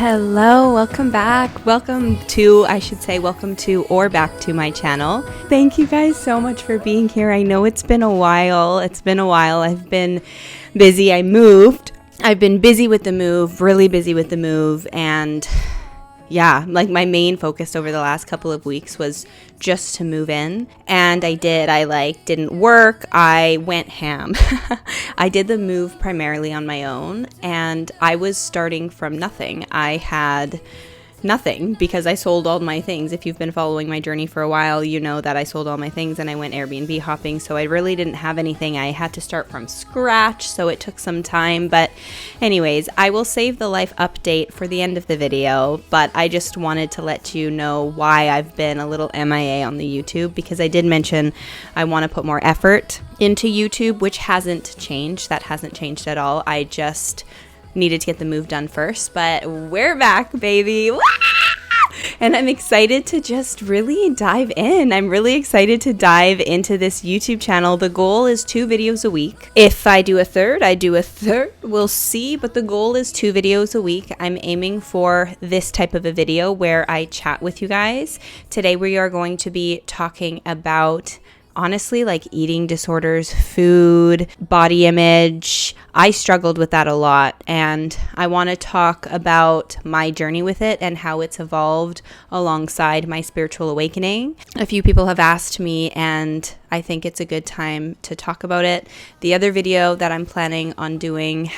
Hello, welcome back. Welcome to or back to my channel. Thank you guys so much for being here. I know it's been a while. I've been busy. I've been busy with the move, really busy with the move. And yeah, like my main focus over the last couple of weeks was just to move in. And I didn't work. I went ham. I did the move primarily on my own, and I was starting from nothing. I had nothing because I sold all my things. If you've been following my journey for a while, you know that I sold all my things and I went Airbnb hopping. So I really didn't have anything. I had to start from scratch. So it took some time. But anyways, I will save the life update for the end of the video. But I just wanted to let you know why I've been a little MIA on the YouTube, because I did mention I want to put more effort into YouTube, which hasn't changed. That hasn't changed at all. I just needed to get the move done first, but we're back, baby. And I'm excited to just really dive in. I'm really excited to dive into this YouTube channel. The goal is 2 videos a week. If I do a third, we'll see, but the goal is 2 videos a week. I'm aiming for this type of a video where I chat with you guys. Today we are going to be talking about, honestly, like eating disorders, food, body image. I struggled with that a lot, and I want to talk about my journey with it and how it's evolved alongside my spiritual awakening. A few people have asked me, and I think it's a good time to talk about it. The other video that I'm planning on doing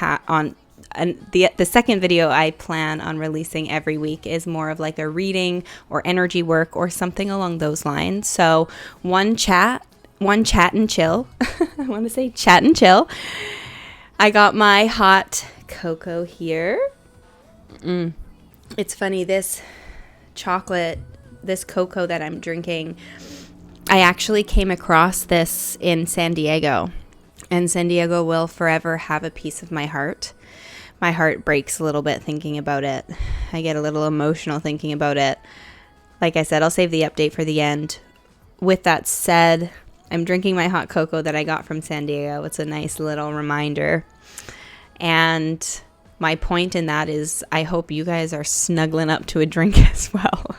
and the second video I plan on releasing every week is more of like a reading or energy work or something along those lines. So one chat and chill. I want to say chat and chill. I got my hot cocoa here. It's funny, this cocoa that I'm drinking, I actually came across this in San Diego. And San Diego will forever have a piece of my heart. My heart breaks a little bit thinking about it. I get a little emotional thinking about it. Like I said, I'll save the update for the end. With that said, I'm drinking my hot cocoa that I got from San Diego. It's a nice little reminder. And my point in that is I hope you guys are snuggling up to a drink as well.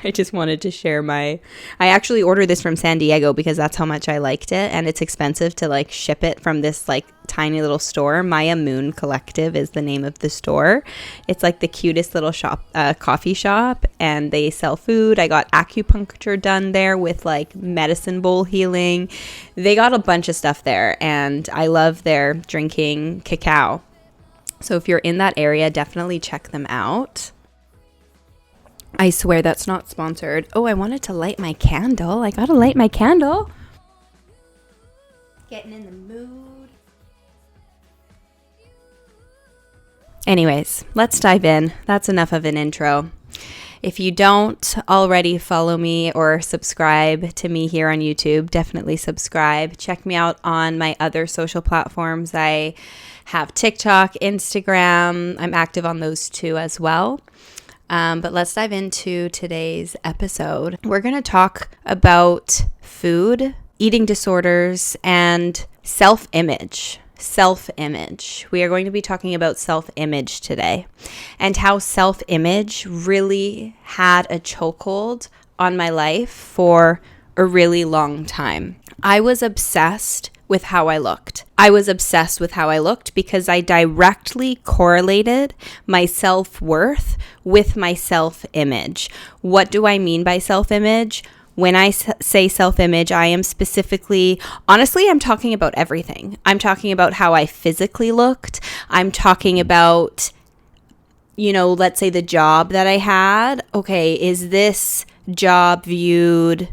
I just wanted to share I actually ordered this from San Diego because that's how much I liked it, and it's expensive to like ship it from this like tiny little store. Maya Moon Collective is the name of the store. It's like the cutest little coffee shop, and they sell food. I got acupuncture done there with like medicine bowl healing. They got a bunch of stuff there, and I love their drinking cacao. So if you're in that area, definitely check them out. I swear that's not sponsored. Oh, I wanted to light my candle. I gotta light my candle. Getting in the mood. Anyways, let's dive in. That's enough of an intro. If you don't already follow me or subscribe to me here on YouTube, definitely subscribe. Check me out on my other social platforms. I have TikTok, Instagram. I'm active on those too as well. But let's dive into today's episode. We're going to talk about food, eating disorders, and self-image. We are going to be talking about self-image today, and how self-image really had a chokehold on my life for a really long time. I was obsessed with how I looked. Because I directly correlated my self-worth with my self-image. What do I mean by self-image? When I say self-image, I am specifically, honestly, I'm talking about everything. I'm talking about how I physically looked. I'm talking about, let's say the job that I had. Okay, is this job viewed?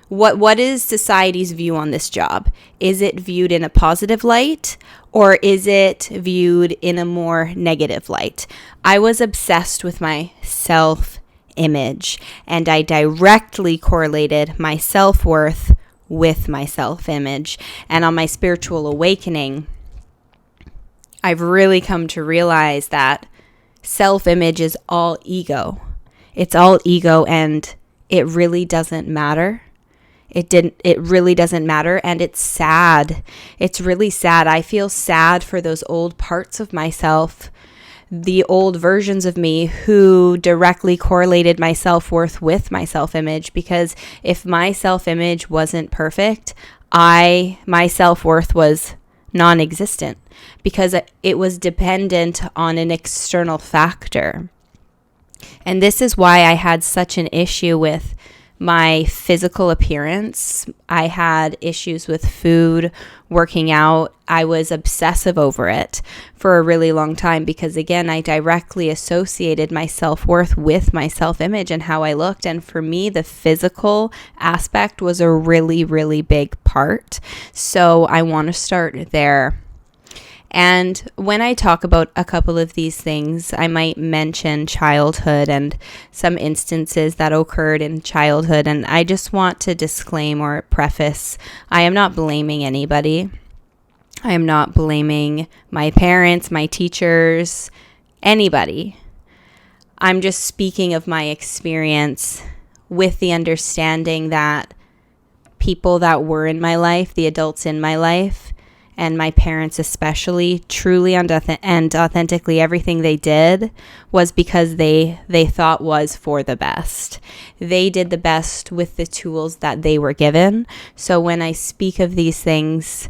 What is society's view on this job? Is it viewed in a positive light, or is it viewed in a more negative light? I was obsessed with my self-image, and I directly correlated my self-worth with my self-image. And on my spiritual awakening, I've really come to realize that self-image is all ego. It's all ego, and it really doesn't matter. It really doesn't matter, and it's sad. It's really sad. I feel sad for those old parts of myself the old versions of me who directly correlated my self-worth with my self-image, because if my self-image wasn't perfect, my self-worth was non-existent because it was dependent on an external factor. And this is why I had such an issue with my physical appearance. I had issues with food, working out. I was obsessive over it for a really long time because, again, I directly associated my self-worth with my self-image and how I looked. And for me, the physical aspect was a really, really big part. So I want to start there. And when I talk about a couple of these things, I might mention childhood and some instances that occurred in childhood. And I just want to disclaim or preface, I am not blaming anybody. I am not blaming my parents, my teachers, anybody. I'm just speaking of my experience with the understanding that people that were in my life, the adults in my life, and my parents especially, truly and authentically, everything they did was because they thought was for the best. They did the best with the tools that they were given. So when I speak of these things,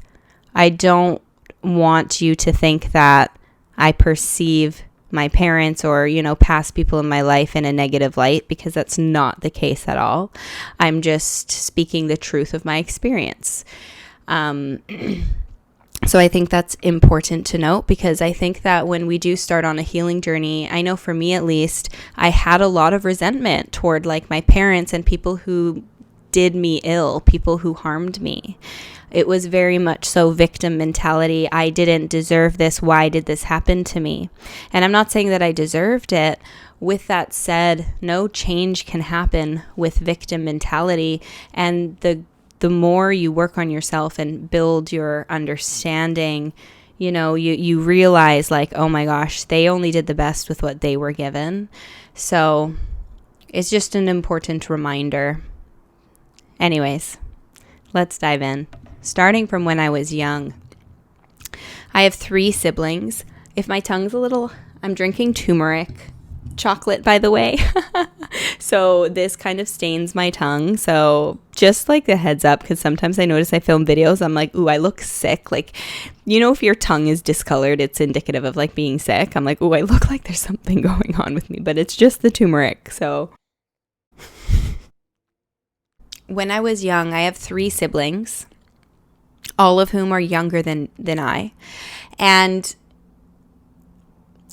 I don't want you to think that I perceive my parents or, past people in my life in a negative light, because that's not the case at all. I'm just speaking the truth of my experience. So I think that's important to note, because I think that when we do start on a healing journey, I know for me at least, I had a lot of resentment toward my parents and people who did me ill, people who harmed me. It was very much so victim mentality. I didn't deserve this. Why did this happen to me? And I'm not saying that I deserved it. With that said, no change can happen with victim mentality. And the more you work on yourself and build your understanding, you realize oh my gosh, they only did the best with what they were given. So it's just an important reminder. Anyways, let's dive in. Starting from when I was young. I have 3 siblings. If my tongue's a little, I'm drinking turmeric chocolate, by the way. So this kind of stains my tongue. So just a heads up, because sometimes I notice I film videos, I'm ooh, I look sick. If your tongue is discolored, it's indicative of being sick. I'm ooh, I look like there's something going on with me, but it's just the turmeric. So when I was young, I have 3 siblings, all of whom are younger than I. And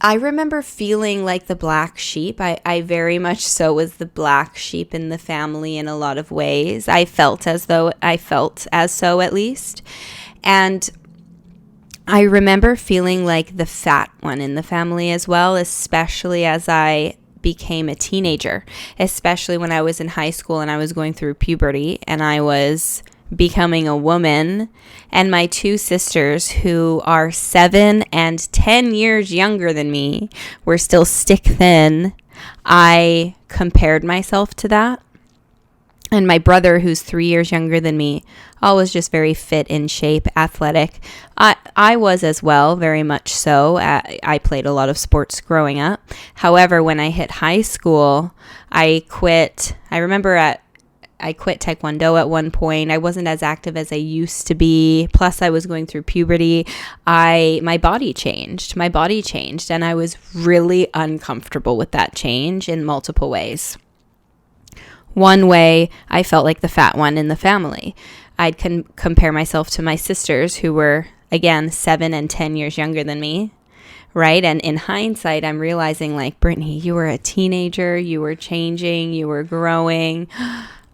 I remember feeling like the black sheep. I very much so was the black sheep in the family in a lot of ways. I felt as so, at least. And I remember feeling like the fat one in the family as well, especially as I became a teenager, especially when I was in high school and I was going through puberty and I was becoming a woman, and my 2 sisters, who are 7 and 10 years younger than me, were still stick thin. I compared myself to that. And my brother, who's 3 years younger than me, always just very fit, in shape, athletic. I was as well, very much so. I played a lot of sports growing up. However, when I hit high school, I quit. I quit Taekwondo at one point. I wasn't as active as I used to be. Plus, I was going through puberty. My body changed. And I was really uncomfortable with that change in multiple ways. One way, I felt like the fat one in the family. I'd compare myself to my sisters, who were, again, 7 and 10 years younger than me. Right? And in hindsight, I'm realizing Brittany, you were a teenager. You were changing. You were growing.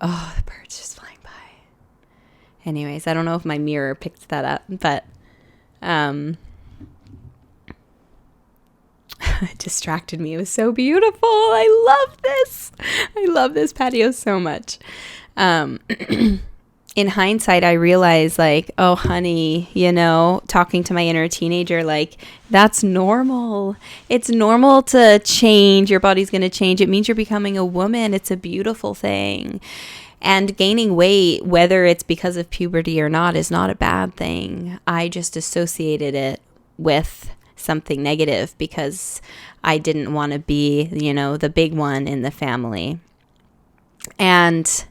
Oh, the bird's just flying by. Anyways, I don't know if my mirror picked that up, but it distracted me. It was so beautiful. I love this patio so much. In hindsight, I realized oh, honey, talking to my inner teenager, that's normal. It's normal to change. Your body's going to change. It means you're becoming a woman. It's a beautiful thing. And gaining weight, whether it's because of puberty or not, is not a bad thing. I just associated it with something negative because I didn't want to be, the big one in the family. And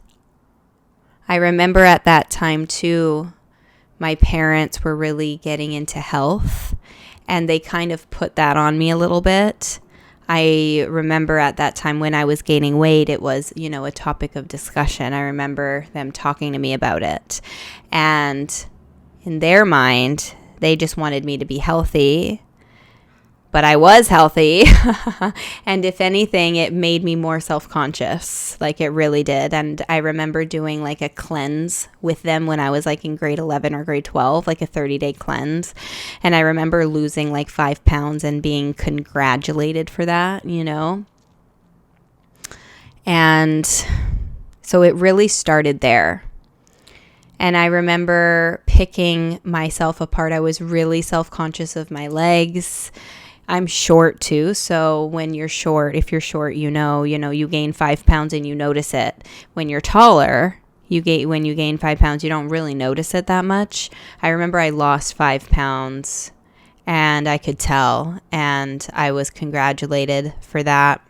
I remember at that time too, my parents were really getting into health, and they kind of put that on me a little bit. I remember at that time when I was gaining weight, it was, a topic of discussion. I remember them talking to me about it. And in their mind, they just wanted me to be healthy. But I was healthy. And if anything, it made me more self-conscious. Like it really did. And I remember doing like a cleanse with them when I was like in grade 11 or grade 12, like a 30-day cleanse. And I remember losing like 5 pounds and being congratulated for that, And so it really started there. And I remember picking myself apart. I was really self-conscious of my legs. I'm short too, so when you're short, if you're short, you gain 5 pounds and you notice it. When you're taller, when you gain 5 pounds, you don't really notice it that much. I remember I lost 5 pounds and I could tell, and I was congratulated for that.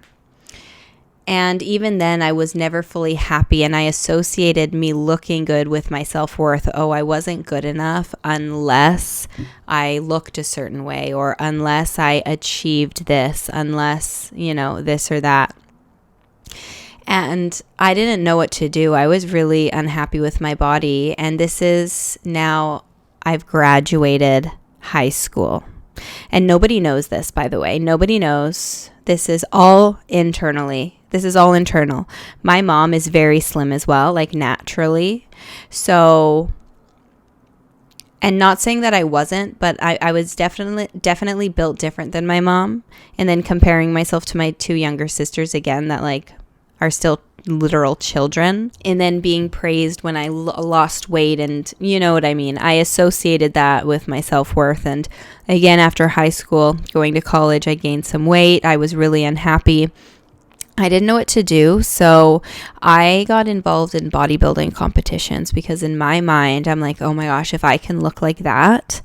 And even then, I was never fully happy, and I associated me looking good with my self-worth. Oh, I wasn't good enough unless I looked a certain way, or unless I achieved this, unless, this or that. And I didn't know what to do. I was really unhappy with my body. And this is now I've graduated high school. And nobody knows this, by the way. Nobody knows. This is all internally. This is all internal. My mom is very slim as well, like naturally. So, and not saying that I wasn't, but I was definitely built different than my mom. And then comparing myself to my 2 younger sisters again that like are still literal children. And then being praised when I lost weight, and you know what I mean. I associated that with my self-worth. And again, after high school, going to college, I gained some weight. I was really unhappy. I didn't know what to do, so I got involved in bodybuilding competitions because in my mind, I'm like, oh my gosh, if I can look like that,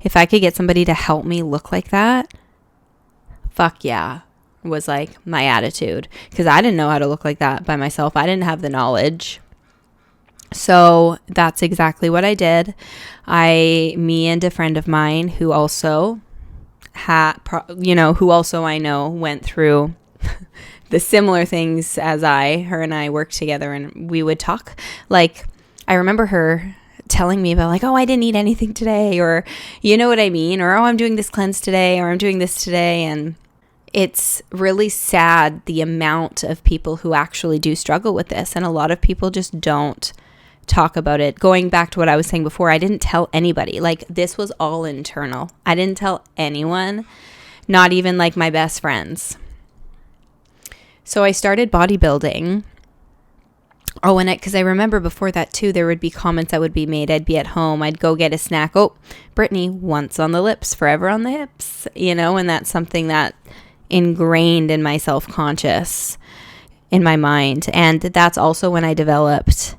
if I could get somebody to help me look like that, fuck yeah, was like my attitude, because I didn't know how to look like that by myself. I didn't have the knowledge. So that's exactly what I did. Me and a friend of mine who also I know went through the similar things as her and I worked together, and we would talk. Like, I remember her telling me about like, oh, I didn't eat anything today, or you know what I mean? Or, oh, I'm doing this cleanse today, or I'm doing this today. And it's really sad the amount of people who actually do struggle with this. And a lot of people just don't talk about it. Going back to what I was saying before, I didn't tell anybody. Like, this was all internal. I didn't tell anyone, not even like my best friends. So I started bodybuilding. Oh, and because I remember before that too, there would be comments that would be made. I'd be at home. I'd go get a snack. Oh, Brittany, once on the lips, forever on the hips, and that's something that ingrained in my self-conscious, in my mind. And that's also when I developed,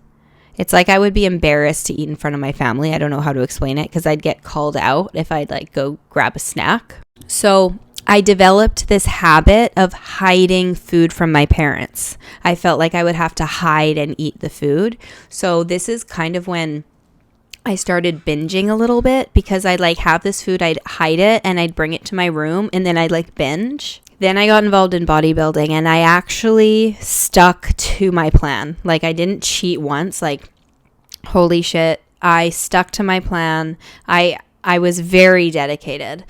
it's like I would be embarrassed to eat in front of my family. I don't know how to explain it, because I'd get called out if I'd like go grab a snack. So I developed this habit of hiding food from my parents. I felt like I would have to hide and eat the food. So this is kind of when I started binging a little bit, because I'd like have this food, I'd hide it, and I'd bring it to my room, and then I'd like binge. Then I got involved in bodybuilding, and I actually stuck to my plan. Like, I didn't cheat once. Like, holy shit, I stuck to my plan. I was very dedicated.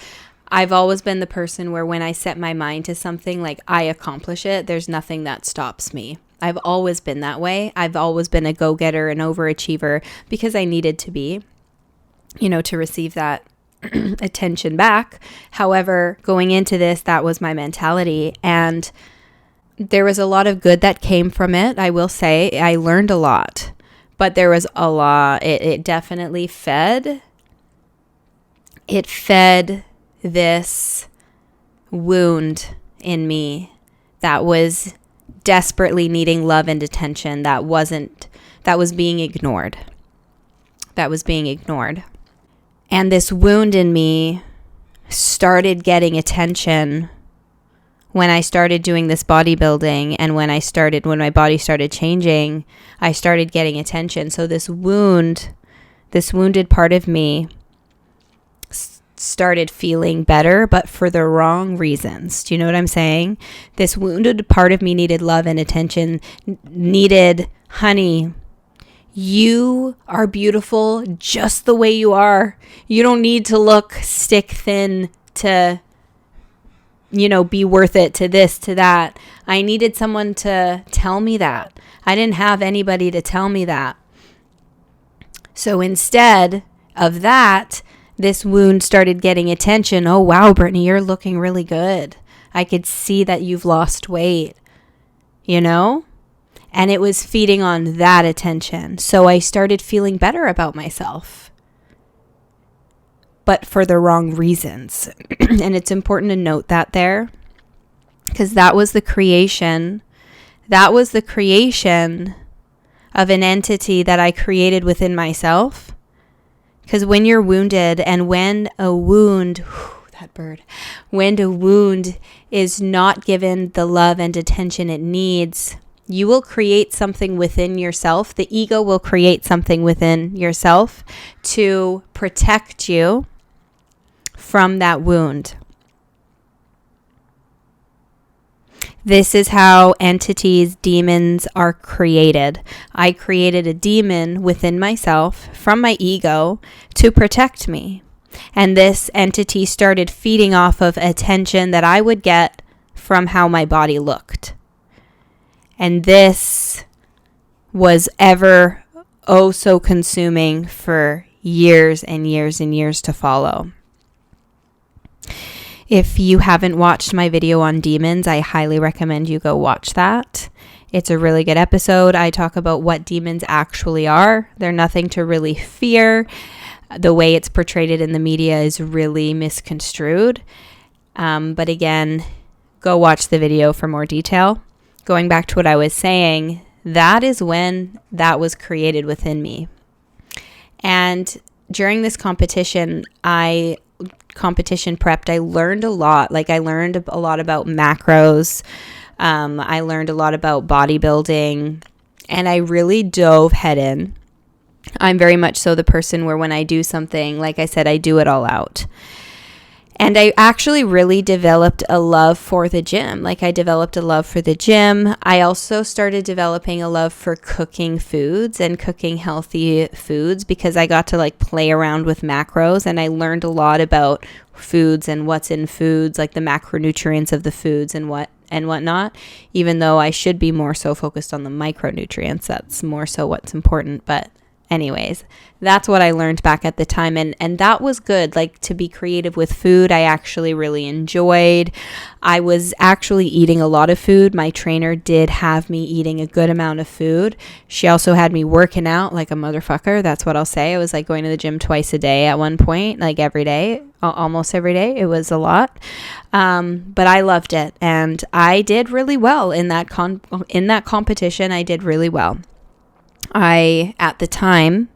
I've always been the person where when I set my mind to something, like, I accomplish it. There's nothing that stops me. I've always been that way. I've always been a go-getter, an overachiever, because I needed to be, to receive that attention back. However, going into this, that was my mentality. And there was a lot of good that came from it. I will say I learned a lot, but there was a lot. It definitely fed this wound in me that was desperately needing love and attention, that was being ignored. And this wound in me started getting attention when I started doing this bodybuilding, and when my body started changing, I started getting attention. So this wounded part of me started feeling better, but for the wrong reasons. Do you know what I'm saying? This wounded part of me needed love and attention, needed, honey, you are beautiful just the way you are. You don't need to look stick thin to, be worth it, to this, to that. I needed someone to tell me that. I didn't have anybody to tell me that. So instead of that, this wound started getting attention. Oh, wow, Brittany, you're looking really good. I could see that you've lost weight, And it was feeding on that attention. So I started feeling better about myself, but for the wrong reasons. And it's important to note that there, because that was the creation of an entity that I created within myself. Because when you're wounded, and when a wound is not given the love and attention it needs, you will create something within yourself. The ego will create something within yourself to protect you from that wound. This is how entities, demons are created. I created a demon within myself from my ego to protect me. And this entity started feeding off of attention that I would get from how my body looked. And this was ever so consuming for years and years and years to follow. If you haven't watched my video on demons, I highly recommend you go watch that. It's a really good episode. I talk about what demons actually are. They're nothing to really fear. The way it's portrayed in the media is really misconstrued. But again, go watch the video for more detail. Going back to what I was saying, that is when that was created within me. And during this competition prepped, I learned a lot. I learned a lot about macros. I learned a lot about bodybuilding, and I really dove head in. I'm very much so the person where when I do something, like I said, I do it all out. And I actually really developed a love for the gym. I developed a love for the gym. I also started developing a love for cooking foods and cooking healthy foods, because I got to play around with macros, and I learned a lot about foods and what's in foods, the macronutrients of the foods and whatnot, even though I should be more so focused on the micronutrients. That's more so what's important. But anyways, that's what I learned back at the time. And that was good. To be creative with food, I actually really enjoyed. I was actually eating a lot of food. My trainer did have me eating a good amount of food. She also had me working out like a motherfucker. That's what I'll say. I was going to the gym twice a day at one point, every day, almost every day. It was a lot. But I loved it. And I did really well in that competition. I did really well. At the time,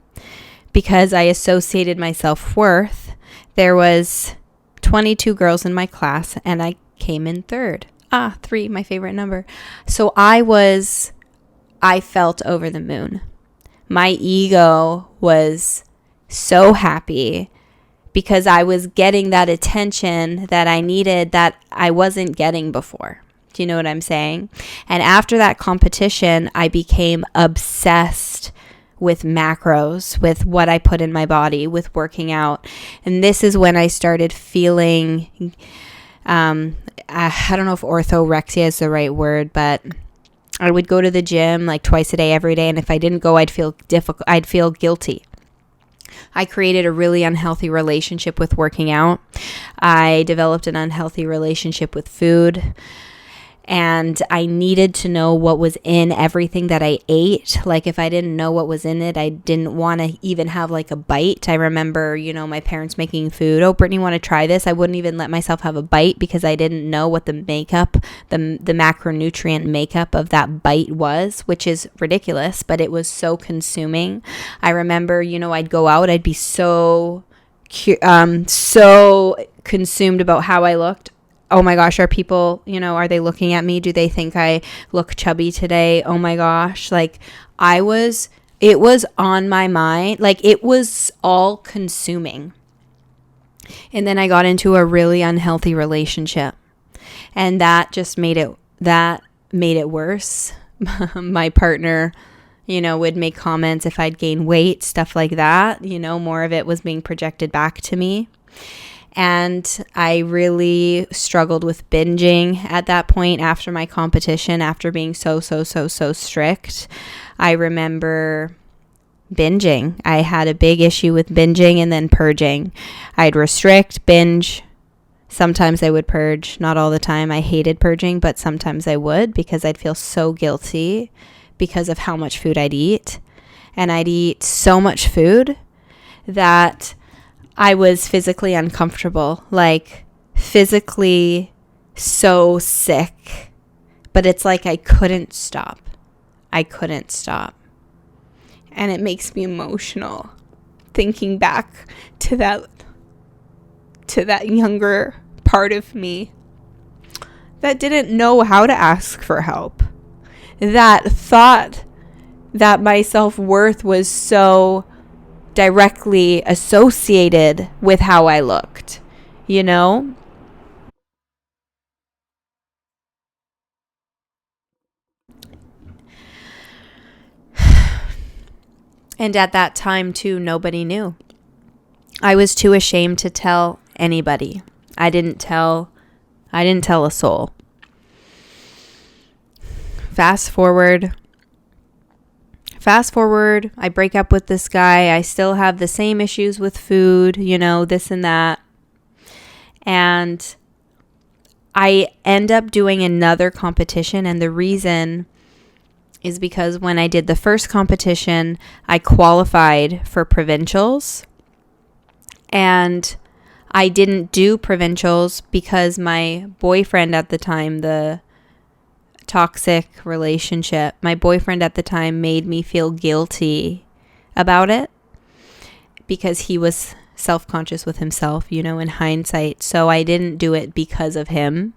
because I associated my self-worth, there was 22 girls in my class, and I came in third. 3, my favorite number. So I felt over the moon. My ego was so happy because I was getting that attention that I needed that I wasn't getting before. Do you know what I'm saying? And after that competition, I became obsessed with macros, with what I put in my body, with working out. And this is when I started feeling, I don't know if orthorexia is the right word, but I would go to the gym twice a day, every day. And if I didn't go, I'd feel guilty. I created a really unhealthy relationship with working out. I developed an unhealthy relationship with food. And I needed to know what was in everything that I ate. If I didn't know what was in it, I didn't want to even have a bite. I remember, my parents making food. Oh, Brittany, want to try this? I wouldn't even let myself have a bite because I didn't know what the makeup, the macronutrient makeup of that bite was, which is ridiculous, but it was so consuming. I remember, I'd go out, I'd be so so consumed about how I looked. Oh my gosh, are people, are they looking at me? Do they think I look chubby today? Oh my gosh. Like it was on my mind. Like it was all consuming. And then I got into a really unhealthy relationship, and that just made it worse. My partner, would make comments if I'd gain weight, stuff like that. More of it was being projected back to me. And I really struggled with binging at that point after my competition, after being so strict. I remember binging. I had a big issue with binging and then purging. I'd restrict, binge. Sometimes I would purge, not all the time. I hated purging, but sometimes I would, because I'd feel so guilty because of how much food I'd eat. And I'd eat so much food that I was physically uncomfortable, like physically so sick. But it's like I couldn't stop. And it makes me emotional thinking back to that younger part of me that didn't know how to ask for help, that thought that my self-worth was so directly associated with how I looked, And at that time, too, nobody knew. I was too ashamed to tell anybody. I didn't tell a soul. Fast forward, I break up with this guy. I still have the same issues with food, this and that. And I end up doing another competition, and the reason is because when I did the first competition, I qualified for provincials, and I didn't do provincials because my boyfriend at the time, the toxic relationship, my boyfriend at the time made me feel guilty about it because he was self-conscious with himself, in hindsight. So I didn't do it because of him.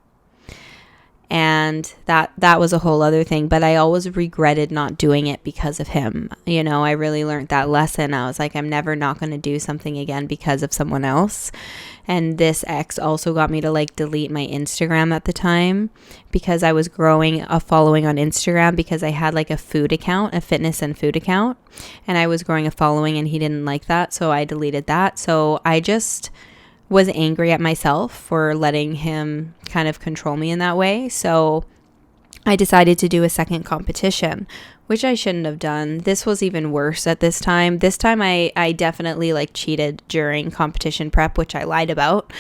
And that was a whole other thing, but I always regretted not doing it because of him. I really learned that lesson. I was like, I'm never not going to do something again because of someone else. And this ex also got me to delete my Instagram at the time, because I was growing a following on Instagram, because I had a food account, a fitness and food account, and I was growing a following, and he didn't like that. So I deleted that. So I just was angry at myself for letting him kind of control me in that way. So I decided to do a second competition, which I shouldn't have done. This was even worse at this time. This time I definitely cheated during competition prep, which I lied about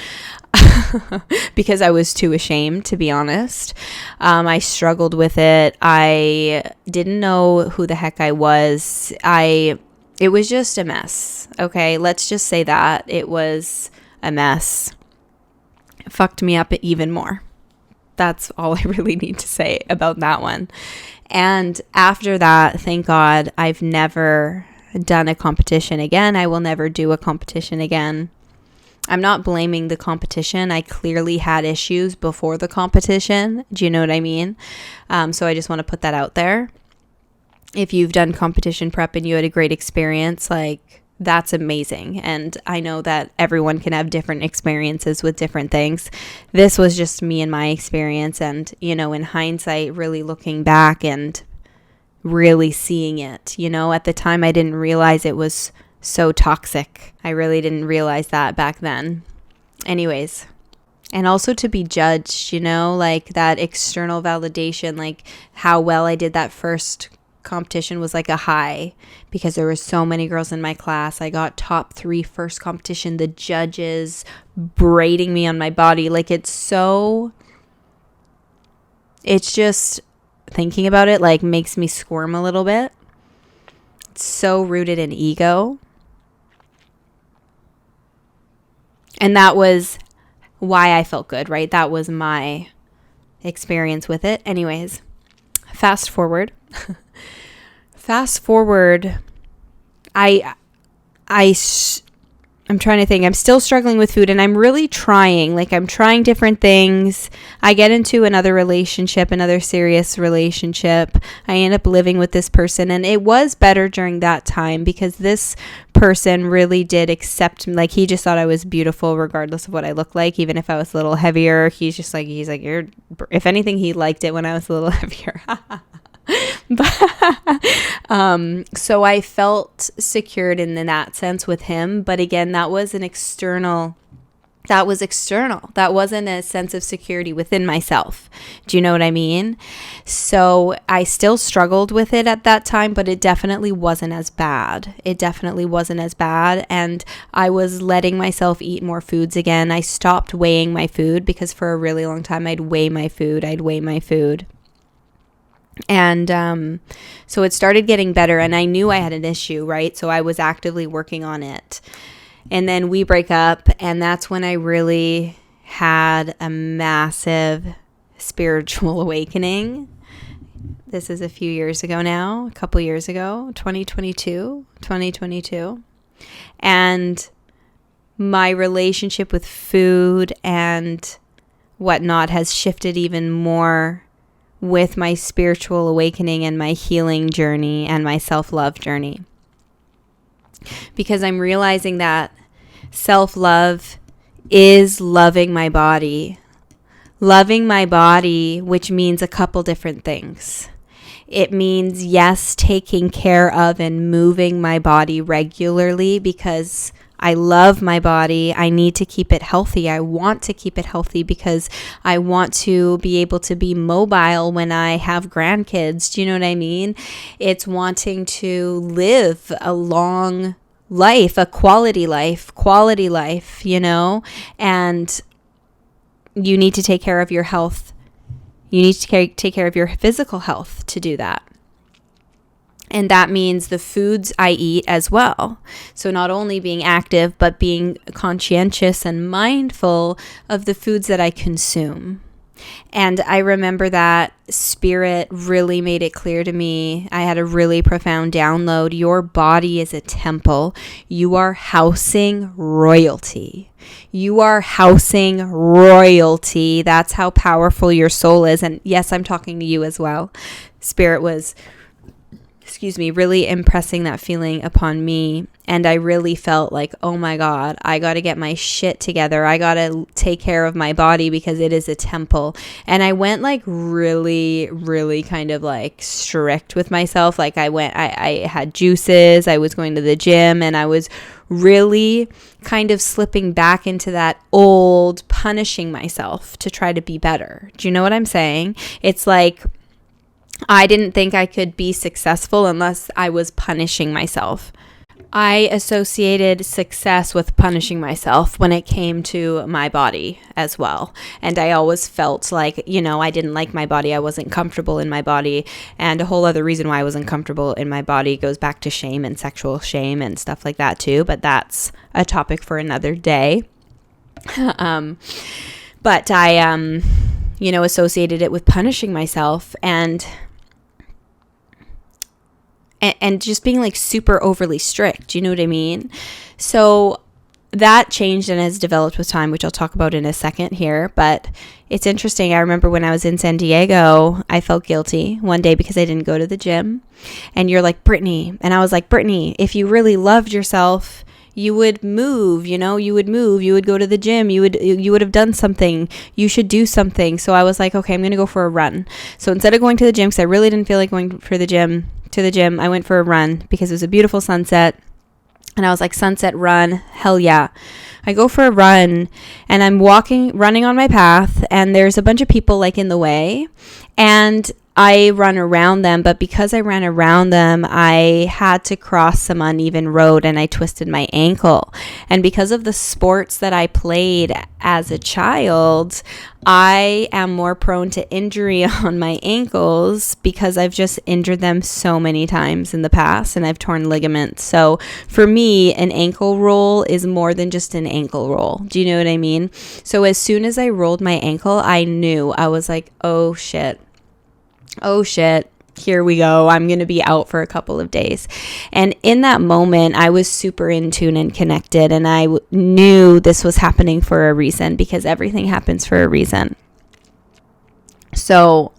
because I was too ashamed, to be honest. I struggled with it. I didn't know who the heck I was. It was just a mess. Okay, let's just say that. It was a mess. It fucked me up even more. That's all I really need to say about that one. And after that, thank God, I've never done a competition again. I will never do a competition again. I'm not blaming the competition. I clearly had issues before the competition. Do you know what I mean? So I just want to put that out there. If you've done competition prep and you had a great experience, that's amazing. And I know that everyone can have different experiences with different things. This was just me and my experience. And, in hindsight, really looking back and really seeing it, at the time I didn't realize it was so toxic. I really didn't realize that back then. Anyways. And also to be judged, that external validation, how well I did that first competition was a high, because there were so many girls in my class. I got top 3 first competition, the judges braiding me on my body. It's just thinking about it makes me squirm a little bit. It's so rooted in ego. And that was why I felt good, right? That was my experience with it. Anyways, fast forward, I I'm trying to think. I'm still struggling with food, and I'm really trying. Like, I'm trying different things. I get into another relationship, another serious relationship. I end up living with this person, and it was better during that time because this person really did accept me. Like, he just thought I was beautiful regardless of what I looked like, even if I was a little heavier. He's like, you're, if anything, he liked it when I was a little heavier. So I felt secured in that sense with him. But again, that was external. That wasn't a sense of security within myself. Do you know what I mean? So I still struggled with it at that time, but it definitely wasn't as bad. And I was letting myself eat more foods again. I stopped weighing my food because for a really long time I'd weigh my food. And so it started getting better, and I knew I had an issue, right? So I was actively working on it. And then we break up, and that's when I really had a massive spiritual awakening. This is a few years ago now, a couple years ago, 2022. And my relationship with food and whatnot has shifted even more with my spiritual awakening and my healing journey and my self-love journey. Because I'm realizing that self-love is loving my body. Loving my body, which means a couple different things. It means, yes, taking care of and moving my body regularly because I love my body. I need to keep it healthy. I want to keep it healthy because I want to be able to be mobile when I have grandkids. Do you know what I mean? It's wanting to live a long life, a quality life, you know, and you need to take care of your health. You need to take care of your physical health to do that. And that means the foods I eat as well. So not only being active, but being conscientious and mindful of the foods that I consume. And I remember that Spirit really made it clear to me. I had a really profound download. Your body is a temple. You are housing royalty. That's how powerful your soul is. And yes, I'm talking to you as well. Spirit was really impressing that feeling upon me. And I really felt like, oh my God, I got to get my shit together. I got to take care of my body because it is a temple. And I went like really, really kind of like strict with myself. Like I had juices, I was going to the gym, and I was really kind of slipping back into that old punishing myself to try to be better. Do you know what I'm saying? It's like, I didn't think I could be successful unless I was punishing myself. I associated success with punishing myself when it came to my body as well. And I always felt like, you know, I didn't like my body. I wasn't comfortable in my body. And a whole other reason why I wasn't comfortable in my body goes back to shame and sexual shame and stuff like that too. But that's a topic for another day. But I, associated it with punishing myself and just being like super overly strict. You know what I mean? So that changed and has developed with time, which I'll talk about in a second here. But it's interesting. I remember when I was in San Diego, I felt guilty one day because I didn't go to the gym. And you're like, Brittany. And I was like, Brittany, if you really loved yourself, you would move, you would go to the gym, you would have done something, you should do something. So I was like, okay, I'm going to go for a run. So instead of going to the gym, because I really didn't feel like going to the gym, I went for a run because it was a beautiful sunset. And I was like, sunset run, hell yeah. I go for a run and I'm running on my path, and there's a bunch of people like in the way, and I run around them, but because I ran around them, I had to cross some uneven road and I twisted my ankle. And because of the sports that I played as a child, I am more prone to injury on my ankles because I've just injured them so many times in the past, and I've torn ligaments. So for me, an ankle roll is more than just an ankle roll. Do you know what I mean? So as soon as I rolled my ankle, I knew. I was like, oh shit, here we go. I'm going to be out for a couple of days. And in that moment, I was super in tune and connected. And I knew this was happening for a reason, because everything happens for a reason. So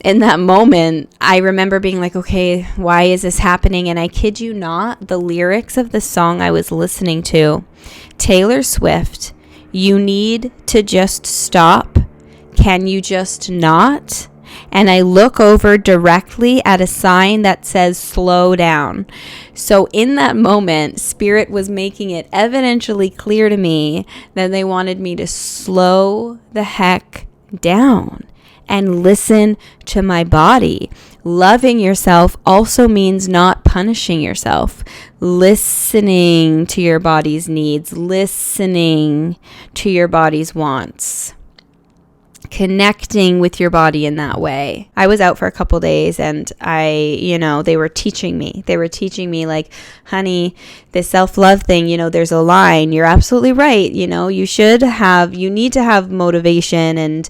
in that moment, I remember being like, okay, why is this happening? And I kid you not, the lyrics of the song I was listening to, Taylor Swift, "You need to just stop. Can you just not?" And I look over directly at a sign that says slow down. So in that moment, Spirit was making it evidentially clear to me that they wanted me to slow the heck down and listen to my body. Loving yourself also means not punishing yourself. Listening to your body's needs, listening to your body's wants. Connecting with your body in that way. I was out for a couple days, and they were teaching me like, honey, this self-love thing, there's a line. You're absolutely right. You need to have motivation and,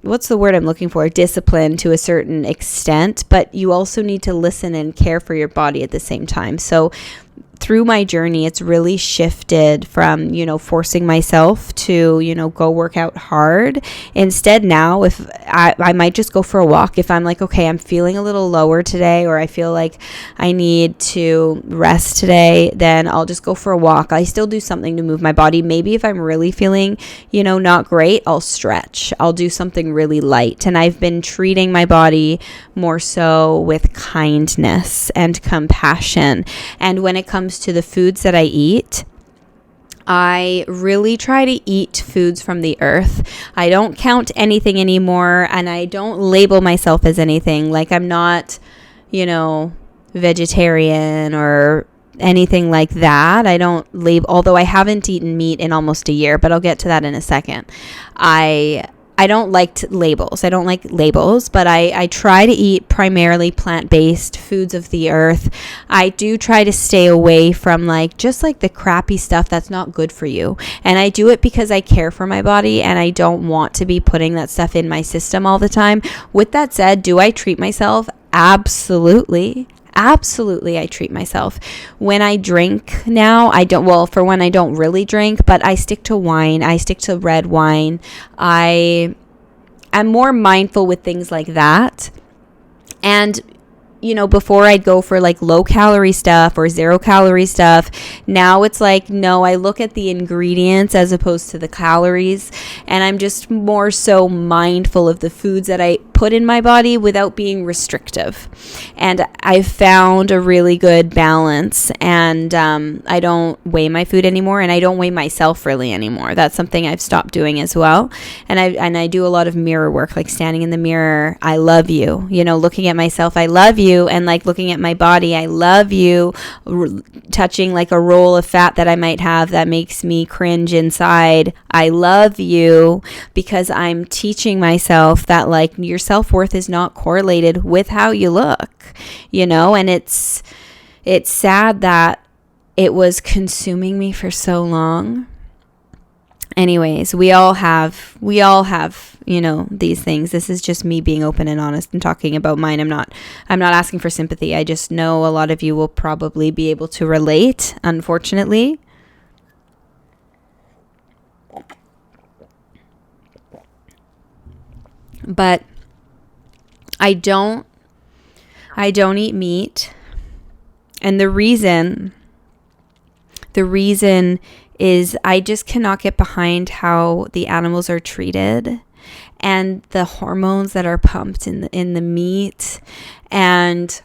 what's the word I'm looking for? Discipline to a certain extent, but you also need to listen and care for your body at the same time. So through my journey, it's really shifted from, forcing myself to, go work out hard. Instead, now, if I might just go for a walk. If I'm like, okay, I'm feeling a little lower today, or I feel like I need to rest today, then I'll just go for a walk. I still do something to move my body. Maybe if I'm really feeling, not great, I'll stretch. I'll do something really light. And I've been treating my body more so with kindness and compassion. And when it comes to the foods that I eat, I really try to eat foods from the earth. I don't count anything anymore, and I don't label myself as anything. Like, I'm not, vegetarian or anything like that. I don't label, although I haven't eaten meat in almost a year, but I'll get to that in a second. I don't like labels. I don't like labels, but I try to eat primarily plant-based foods of the earth. I do try to stay away from just the crappy stuff that's not good for you. And I do it because I care for my body, and I don't want to be putting that stuff in my system all the time. With that said, do I treat myself? Absolutely. Absolutely, I treat myself. When I drink now, I don't really drink, but I stick to wine. I stick to red wine. I am more mindful with things like that. And before I'd go for low calorie stuff or 0 calorie stuff. Now it's no, I look at the ingredients as opposed to the calories. And I'm just more so mindful of the foods that I put in my body without being restrictive. And I've found a really good balance. And I don't weigh my food anymore, and I don't weigh myself really anymore. That's something I've stopped doing as well. And I do a lot of mirror work, like standing in the mirror. I love you. Looking at myself, I love you. And looking at my body, I love you. Touching a roll of fat that I might have that makes me cringe inside, I love you, because I'm teaching myself that your self-worth is not correlated with how you look, and it's sad that it was consuming me for so long. Anyways, we all have, these things. This is just me being open and honest and talking about mine. I'm not asking for sympathy. I just know a lot of you will probably be able to relate, unfortunately. But I don't eat meat. And the reason is I just cannot get behind how the animals are treated, and the hormones that are pumped in the meat, and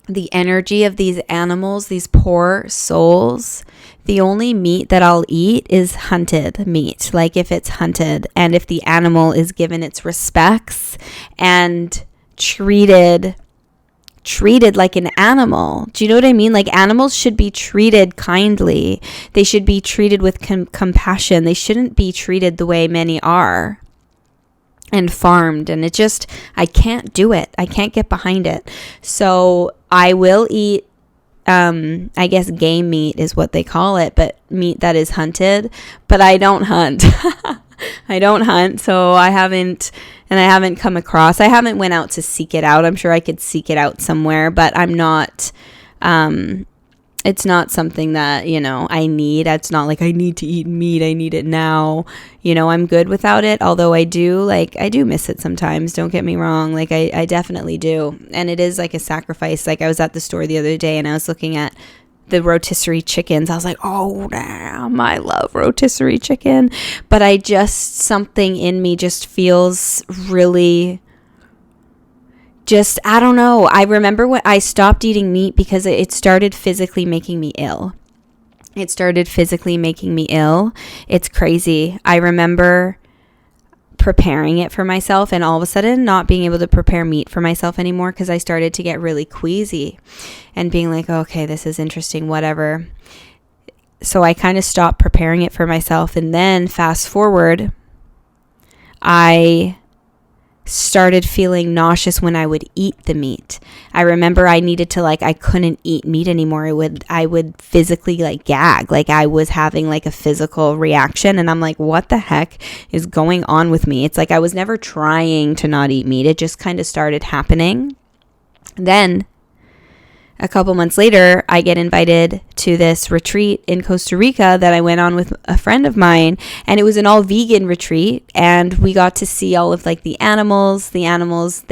the energy of these animals, these poor souls. The only meat that I'll eat is hunted meat, if it's hunted, and if the animal is given its respects and treated like an animal. Do you know what I mean? Animals should be treated kindly. They should be treated with compassion. They shouldn't be treated the way many are and farmed. And I can't do it. I can't get behind it. So I will eat I guess game meat is what they call it, but meat that is hunted. But I don't hunt. I don't hunt, so I haven't come across. I haven't went out to seek it out. I'm sure I could seek it out somewhere, but I'm not. It's not something that, I need. It's not like I need to eat meat. I need it now. I'm good without it. Although I do miss it sometimes. Don't get me wrong. Like I definitely do. And it is like a sacrifice. Like I was at the store the other day and I was looking at the rotisserie chickens. I was like, oh, damn, I love rotisserie chicken. But something in me just feels really... I don't know. I remember when I stopped eating meat because it started physically making me ill. It's crazy. I remember preparing it for myself and all of a sudden not being able to prepare meat for myself anymore because I started to get really queasy and being like, okay, this is interesting, whatever. So I kind of stopped preparing it for myself. And then fast forward, I started feeling nauseous when I would eat the meat. I remember I needed to I couldn't eat meat anymore. I would physically gag. I was having a physical reaction and I'm like, what the heck is going on with me? It's I was never trying to not eat meat. It just kind of started happening. Then a couple months later, I get invited to this retreat in Costa Rica that I went on with a friend of mine, and it was an all vegan retreat, and we got to see all of the animals. They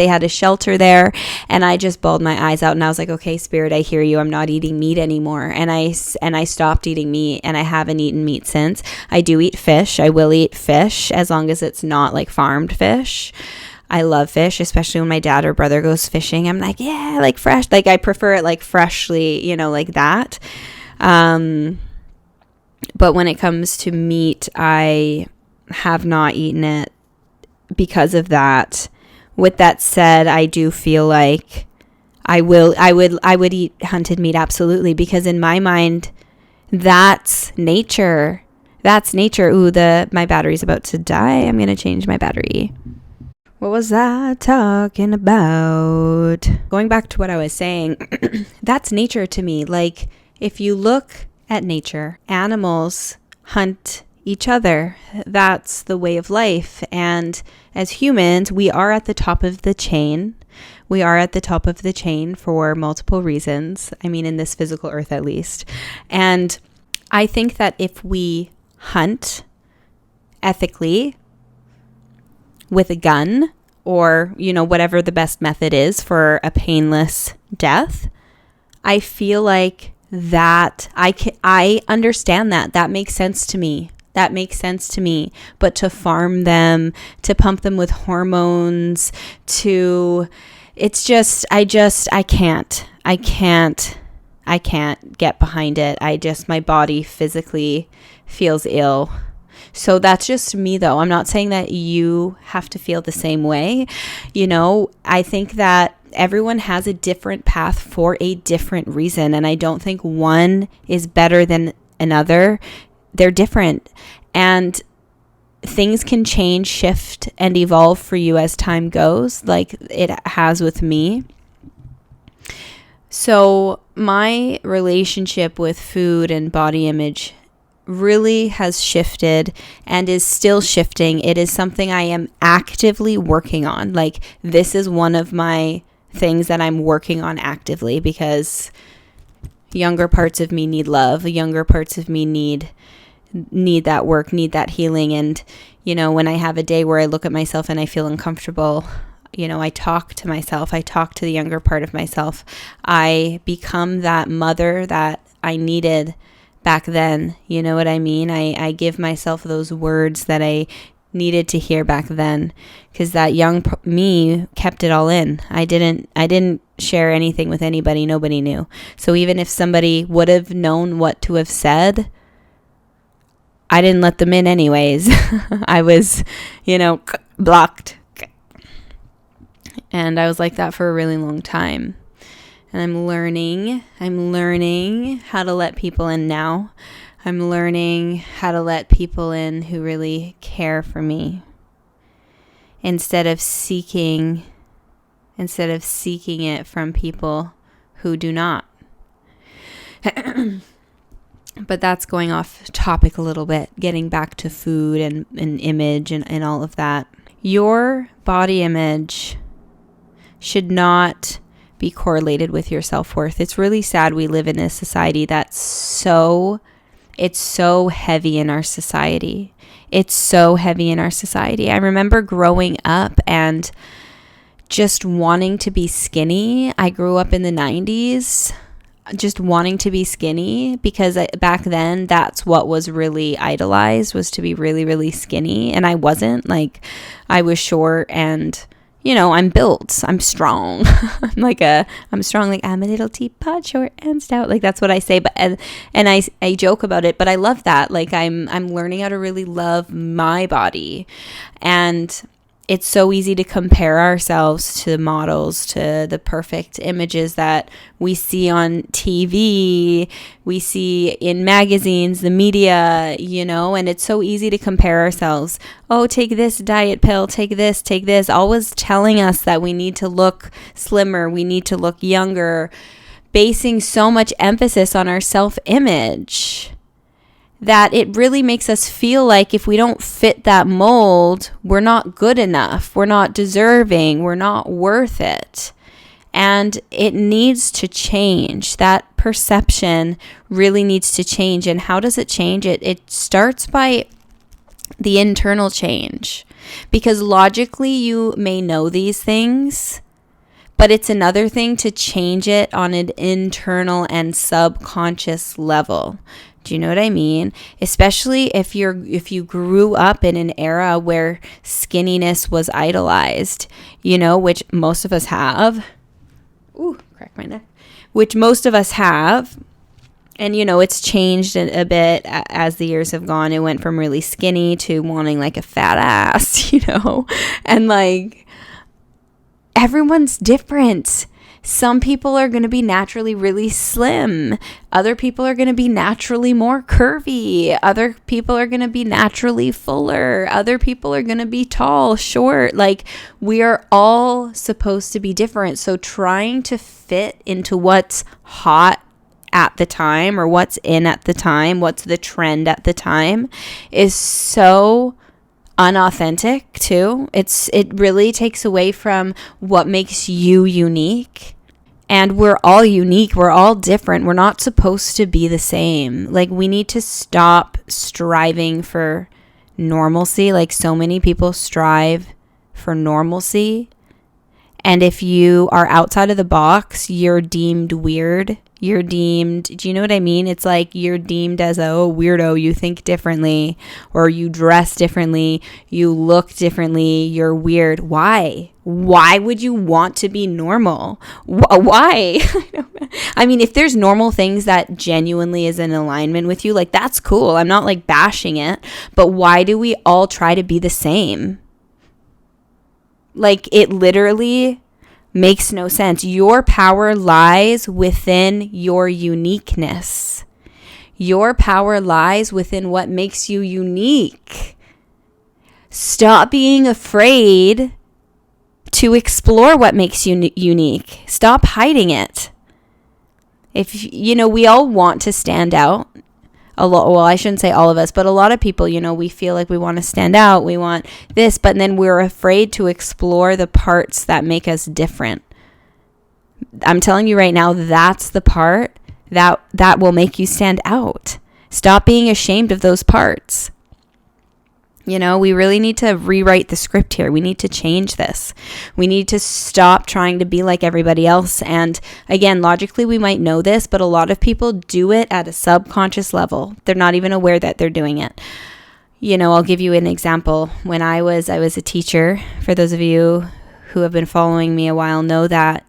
had a shelter there, and I just bawled my eyes out, and I was like, okay, Spirit, I hear you. I'm not eating meat anymore. And I stopped eating meat, and I haven't eaten meat since. I do eat fish. I will eat fish as long as it's not farmed fish. I love fish, especially when my dad or brother goes fishing. I'm like, yeah, fresh. I prefer it freshly, like that. But when it comes to meat, I have not eaten it because of that. With that said, I do feel like I would eat hunted meat, absolutely, because in my mind, that's nature. That's nature. Ooh, my battery's about to die. I'm going to change my battery. What was I talking about? Going back to what I was saying, that's nature to me. If you look at nature, animals hunt each other. That's the way of life. And as humans, we are at the top of the chain. We are at the top of the chain for multiple reasons. I mean, in this physical earth, at least. And I think that if we hunt ethically, with a gun or, whatever the best method is for a painless death, I feel like that I understand that makes sense to me. But to farm them, to pump them with hormones, it's just, I can't get behind it. My body physically feels ill. So that's just me, though. I'm not saying that you have to feel the same way. I think that everyone has a different path for a different reason. And I don't think one is better than another. They're different. And things can change, shift, and evolve for you as time goes, like it has with me. So my relationship with food and body image really has shifted and is still shifting. It is something I am actively working on. This is one of my things that I'm working on actively because younger parts of me need love. Younger parts of me need that work, need that healing. And, when I have a day where I look at myself and I feel uncomfortable, I talk to myself. I talk to the younger part of myself. I become that mother that I needed back then. You know what I mean? I give myself those words that I needed to hear back then, because that young me kept it all in. I didn't share anything with anybody. Nobody knew. So even if somebody would have known what to have said, I didn't let them in anyways. I was, blocked. And I was like that for a really long time. And I'm learning how to let people in now. I'm learning how to let people in who really care for me. Instead of seeking it from people who do not. But that's going off topic a little bit, getting back to food and image and all of that. Your body image should not be correlated with your self-worth. It's really sad we live in a society that's so heavy in our society. It's so heavy in our society. I remember growing up and just wanting to be skinny. I grew up in the 90s just wanting to be skinny because back then that's what was really idolized, was to be really, really skinny. And I wasn't. Like, I was short and, you know, I'm built. I'm strong. I'm strong. Like, I'm a little teapot, short and stout. Like, that's what I say. But and I joke about it, but I love that. Like, I'm learning how to really love my body. And it's so easy to compare ourselves to models, to the perfect images that we see on TV, we see in magazines, the media, you know, and it's so easy to compare ourselves. Oh, take this diet pill, take this, always telling us that we need to look slimmer, we need to look younger, basing so much emphasis on our self-image that it really makes us feel like if we don't fit that mold, we're not good enough, we're not deserving, we're not worth it. And it needs to change. That perception really needs to change. And how does it change? It starts by the internal change. Because logically, you may know these things, but it's another thing to change it on an internal and subconscious level. Do you know what I mean? Especially if you grew up in an era where skinniness was idolized, you know, which most of us have. Ooh, crack my neck. Which most of us have. And, you know, it's changed a bit as the years have gone. It went from really skinny to wanting like a fat ass, you know. And like, everyone's different. Some people are going to be naturally really slim. Other people are going to be naturally more curvy. Other people are going to be naturally fuller. Other people are going to be tall, short. Like, we are all supposed to be different. So trying to fit into what's hot at the time, or what's in at the time, what's the trend at the time, is so unauthentic too. It really takes away from what makes you unique. And we're all unique. We're all different. We're not supposed to be the same. Like, we need to stop striving for normalcy. Like, so many people strive for normalcy. And if you are outside of the box, you're deemed weird. You're deemed, do you know what I mean? It's like you're deemed as a weirdo, you think differently, or you dress differently, you look differently, you're weird. Why? Why would you want to be normal? Why? I mean, if there's normal things that genuinely is in alignment with you, like, that's cool. I'm not like bashing it, but why do we all try to be the same? Like, it literally makes no sense. Your power lies within your uniqueness. Your power lies within what makes you unique. Stop being afraid to explore what makes you unique. Stop hiding it. If, you know, we all want to stand out. Well, I shouldn't say all of us, but a lot of people, you know, we feel like we want to stand out, we want this, but then we're afraid to explore the parts that make us different. I'm telling you right now, that's the part that will make you stand out. Stop being ashamed of those parts. You know, we really need to rewrite the script here. We need to change this. We need to stop trying to be like everybody else. And again, logically, we might know this, but a lot of people do it at a subconscious level. They're not even aware that they're doing it. You know, I'll give you an example. When I was a teacher, for those of you who have been following me a while know that.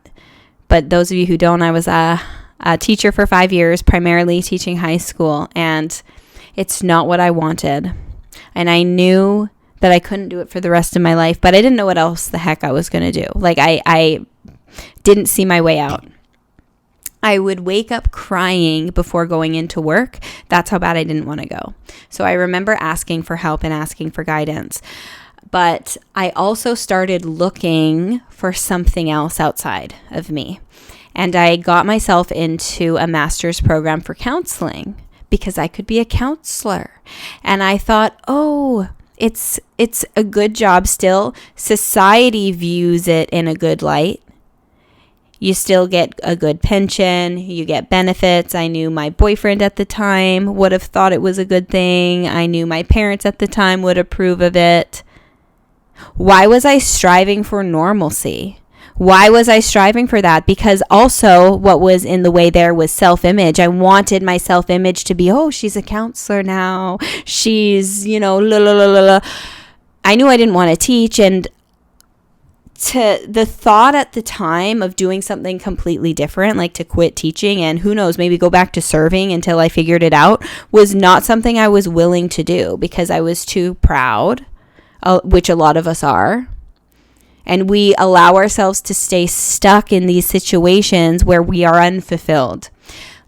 But those of you who don't, I was a teacher for 5 years, primarily teaching high school. And it's not what I wanted. And I knew that I couldn't do it for the rest of my life, but I didn't know what else the heck I was going to do. Like, I didn't see my way out. I would wake up crying before going into work. That's how bad I didn't want to go. So I remember asking for help and asking for guidance. But I also started looking for something else outside of me. And I got myself into a master's program for counseling because I could be a counselor. And I thought, oh, it's a good job still. Society views it in a good light. You still get a good pension. You get benefits. I knew my boyfriend at the time would have thought it was a good thing. I knew my parents at the time would approve of it. Why was I striving for normalcy? Why was I striving for that? Because also what was in the way there was self-image. I wanted my self-image to be, oh, she's a counselor now. She's, la, la, la, la, la. I knew I didn't want to teach, and to the thought at the time of doing something completely different, like to quit teaching and who knows, maybe go back to serving until I figured it out, was not something I was willing to do because I was too proud, which a lot of us are. And we allow ourselves to stay stuck in these situations where we are unfulfilled.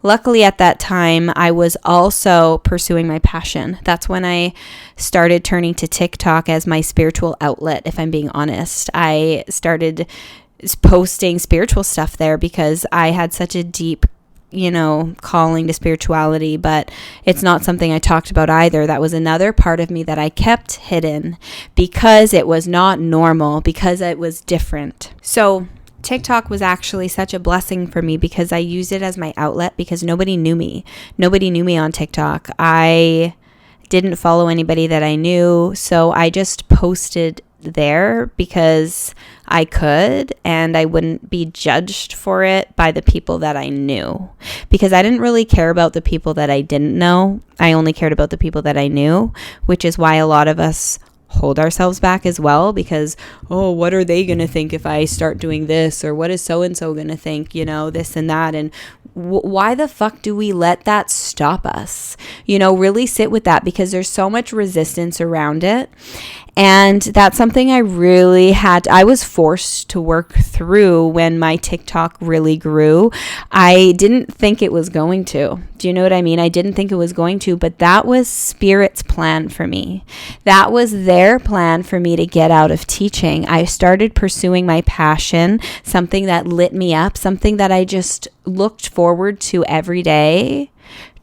Luckily, at that time, I was also pursuing my passion. That's when I started turning to TikTok as my spiritual outlet, if I'm being honest. I started posting spiritual stuff there because I had such a deep, calling to spirituality, but it's not something I talked about either. That was another part of me that I kept hidden because it was not normal, because it was different. So TikTok was actually such a blessing for me because I used it as my outlet because nobody knew me. Nobody knew me on TikTok. I didn't follow anybody that I knew, so I just posted there because I could, and I wouldn't be judged for it by the people that I knew, because I didn't really care about the people that I didn't know. I only cared about the people that I knew, which is why a lot of us hold ourselves back as well, because, oh, what are they going to think if I start doing this? Or what is so-and-so going to think, this and that? And why the fuck do we let that stop us? Really sit with that, because there's so much resistance around it. And that's something I was forced to work through when my TikTok really grew. I didn't think it was going to. Do you know what I mean? I didn't think it was going to, but that was Spirit's plan for me. That was their plan for me to get out of teaching. I started pursuing my passion, something that lit me up, something that I just looked forward to every day.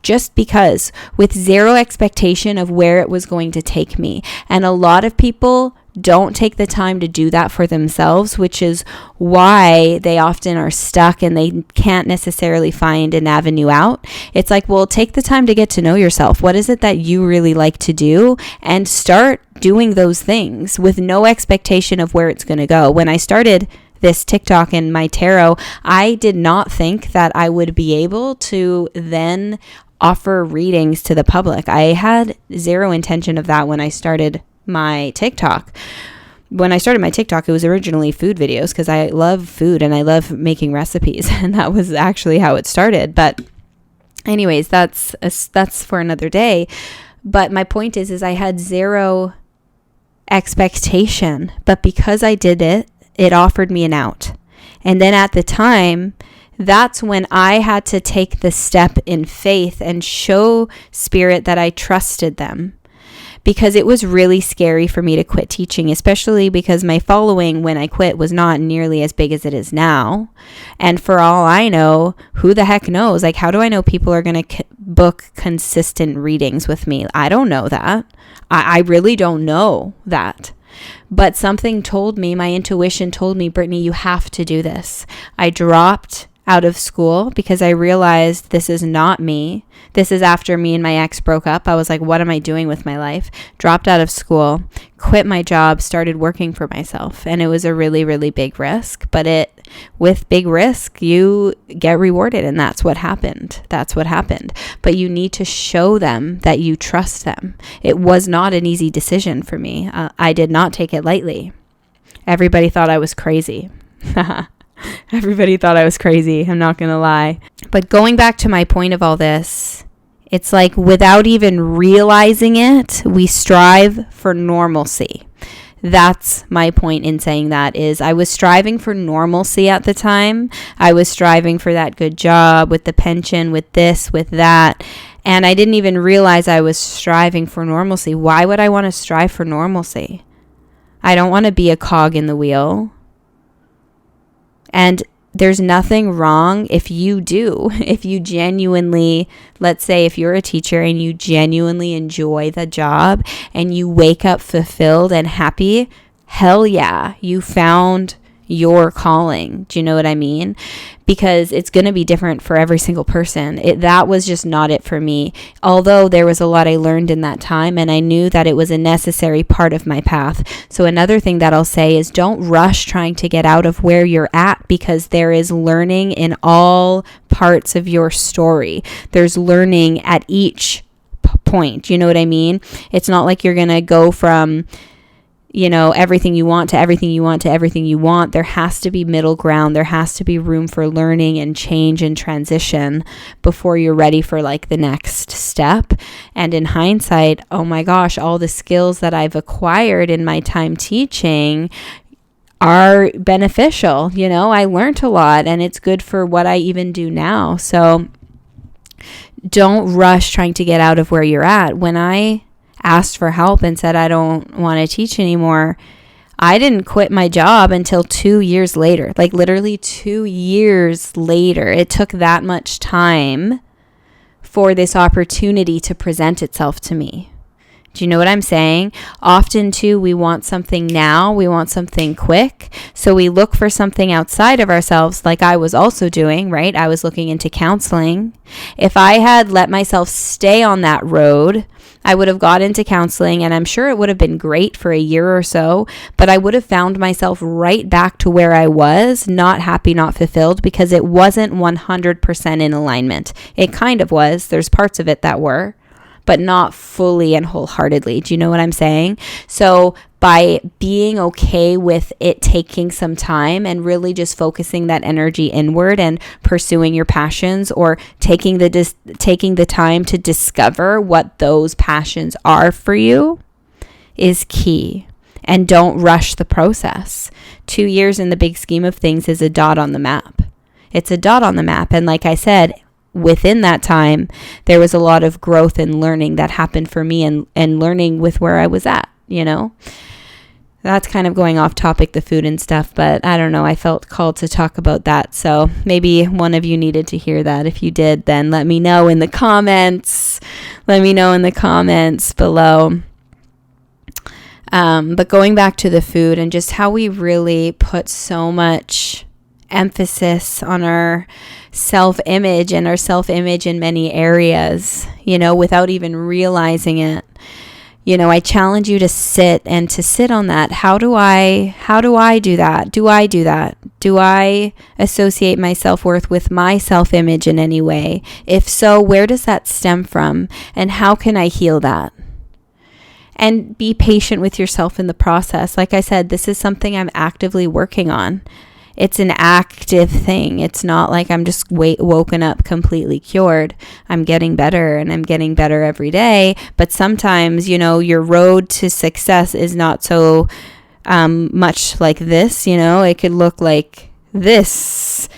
Just because, with zero expectation of where it was going to take me. And a lot of people don't take the time to do that for themselves, which is why they often are stuck and they can't necessarily find an avenue out. It's like, well, take the time to get to know yourself. What is it that you really like to do? And start doing those things with no expectation of where it's going to go. When I started this TikTok and my tarot, I did not think that I would be able to then offer readings to the public. I had zero intention of that when I started my TikTok. When I started my TikTok, it was originally food videos because I love food and I love making recipes, and that was actually how it started. But anyways, that's for another day. But my point is I had zero expectation, but because I did it, it offered me an out. And then at the time, that's when I had to take the step in faith and show Spirit that I trusted them, because it was really scary for me to quit teaching, especially because my following when I quit was not nearly as big as it is now. And for all I know, who the heck knows? Like, how do I know people are going to book consistent readings with me? I don't know that. I really don't know that. But something told me, my intuition told me, Brittany, you have to do this. I dropped out of school because I realized this is not me. This is after me and my ex broke up. I was like, what am I doing with my life? Dropped out of school, quit my job, started working for myself. And it was a really, really big risk. But with big risk, you get rewarded. And that's what happened. But you need to show them that you trust them. It was not an easy decision for me. I did not take it lightly. Everybody thought I was crazy. Everybody thought I was crazy. I'm not going to lie. But going back to my point of all this, it's like without even realizing it, we strive for normalcy. That's my point in saying that is I was striving for normalcy at the time. I was striving for that good job with the pension, with this, with that. And I didn't even realize I was striving for normalcy. Why would I want to strive for normalcy? I don't want to be a cog in the wheel. And there's nothing wrong if you genuinely, let's say if you're a teacher and you genuinely enjoy the job and you wake up fulfilled and happy, hell yeah, you found your calling. Do you know what I mean? Because it's going to be different for every single person. That was just not it for me. Although there was a lot I learned in that time, and I knew that it was a necessary part of my path. So another thing that I'll say is don't rush trying to get out of where you're at, because there is learning in all parts of your story. There's learning at each point. You know what I mean? It's not like you're going to go from everything you want to everything you want to everything you want. There has to be middle ground. There has to be room for learning and change and transition before you're ready for like the next step. And in hindsight, oh my gosh, all the skills that I've acquired in my time teaching are beneficial. I learned a lot, and it's good for what I even do now. So don't rush trying to get out of where you're at. When I asked for help and said I don't want to teach anymore, I didn't quit my job until 2 years later. Like literally 2 years later. It took that much time for this opportunity to present itself to me. Do you know what I'm saying? Often too, we want something now. We want something quick. So we look for something outside of ourselves, like I was also doing, right? I was looking into counseling. If I had let myself stay on that road, I would have got into counseling, and I'm sure it would have been great for a year or so, but I would have found myself right back to where I was, not happy, not fulfilled, because it wasn't 100% in alignment. It kind of was. There's parts of it that were, but not fully and wholeheartedly. Do you know what I'm saying? So by being okay with it taking some time and really just focusing that energy inward and pursuing your passions, or taking the time to discover what those passions are for you, is key. And don't rush the process. 2 years in the big scheme of things is a dot on the map. It's a dot on the map. And like I said, within that time, there was a lot of growth and learning that happened for me, and learning with where I was at, That's kind of going off topic, the food and stuff, but I don't know. I felt called to talk about that. So maybe one of you needed to hear that. If you did, then let me know in the comments. Let me know in the comments below. But going back to the food and just how we really put so much emphasis on our self-image and our self-image in many areas, without even realizing it. I challenge you to sit on that. How do I do that? Do I do that? Do I associate my self-worth with my self-image in any way? If so, where does that stem from? And how can I heal that? And be patient with yourself in the process. Like I said, this is something I'm actively working on. It's an active thing. It's not like I'm just woken up completely cured. I'm getting better, and I'm getting better every day. But sometimes, your road to success is not so much like this. It could look like this.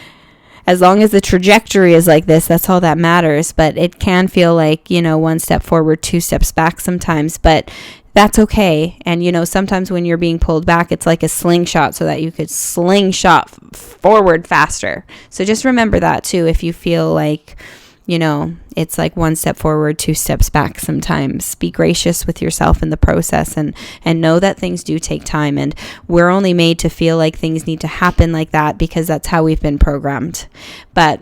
As long as the trajectory is like this, that's all that matters. But it can feel like, one step forward, 2 steps back sometimes. But that's okay. And, sometimes when you're being pulled back, it's like a slingshot, so that you could slingshot forward faster. So just remember that too. If you feel like, it's like 1 step forward, 2 steps back sometimes. Be gracious with yourself in the process, and know that things do take time. And we're only made to feel like things need to happen like that because that's how we've been programmed. But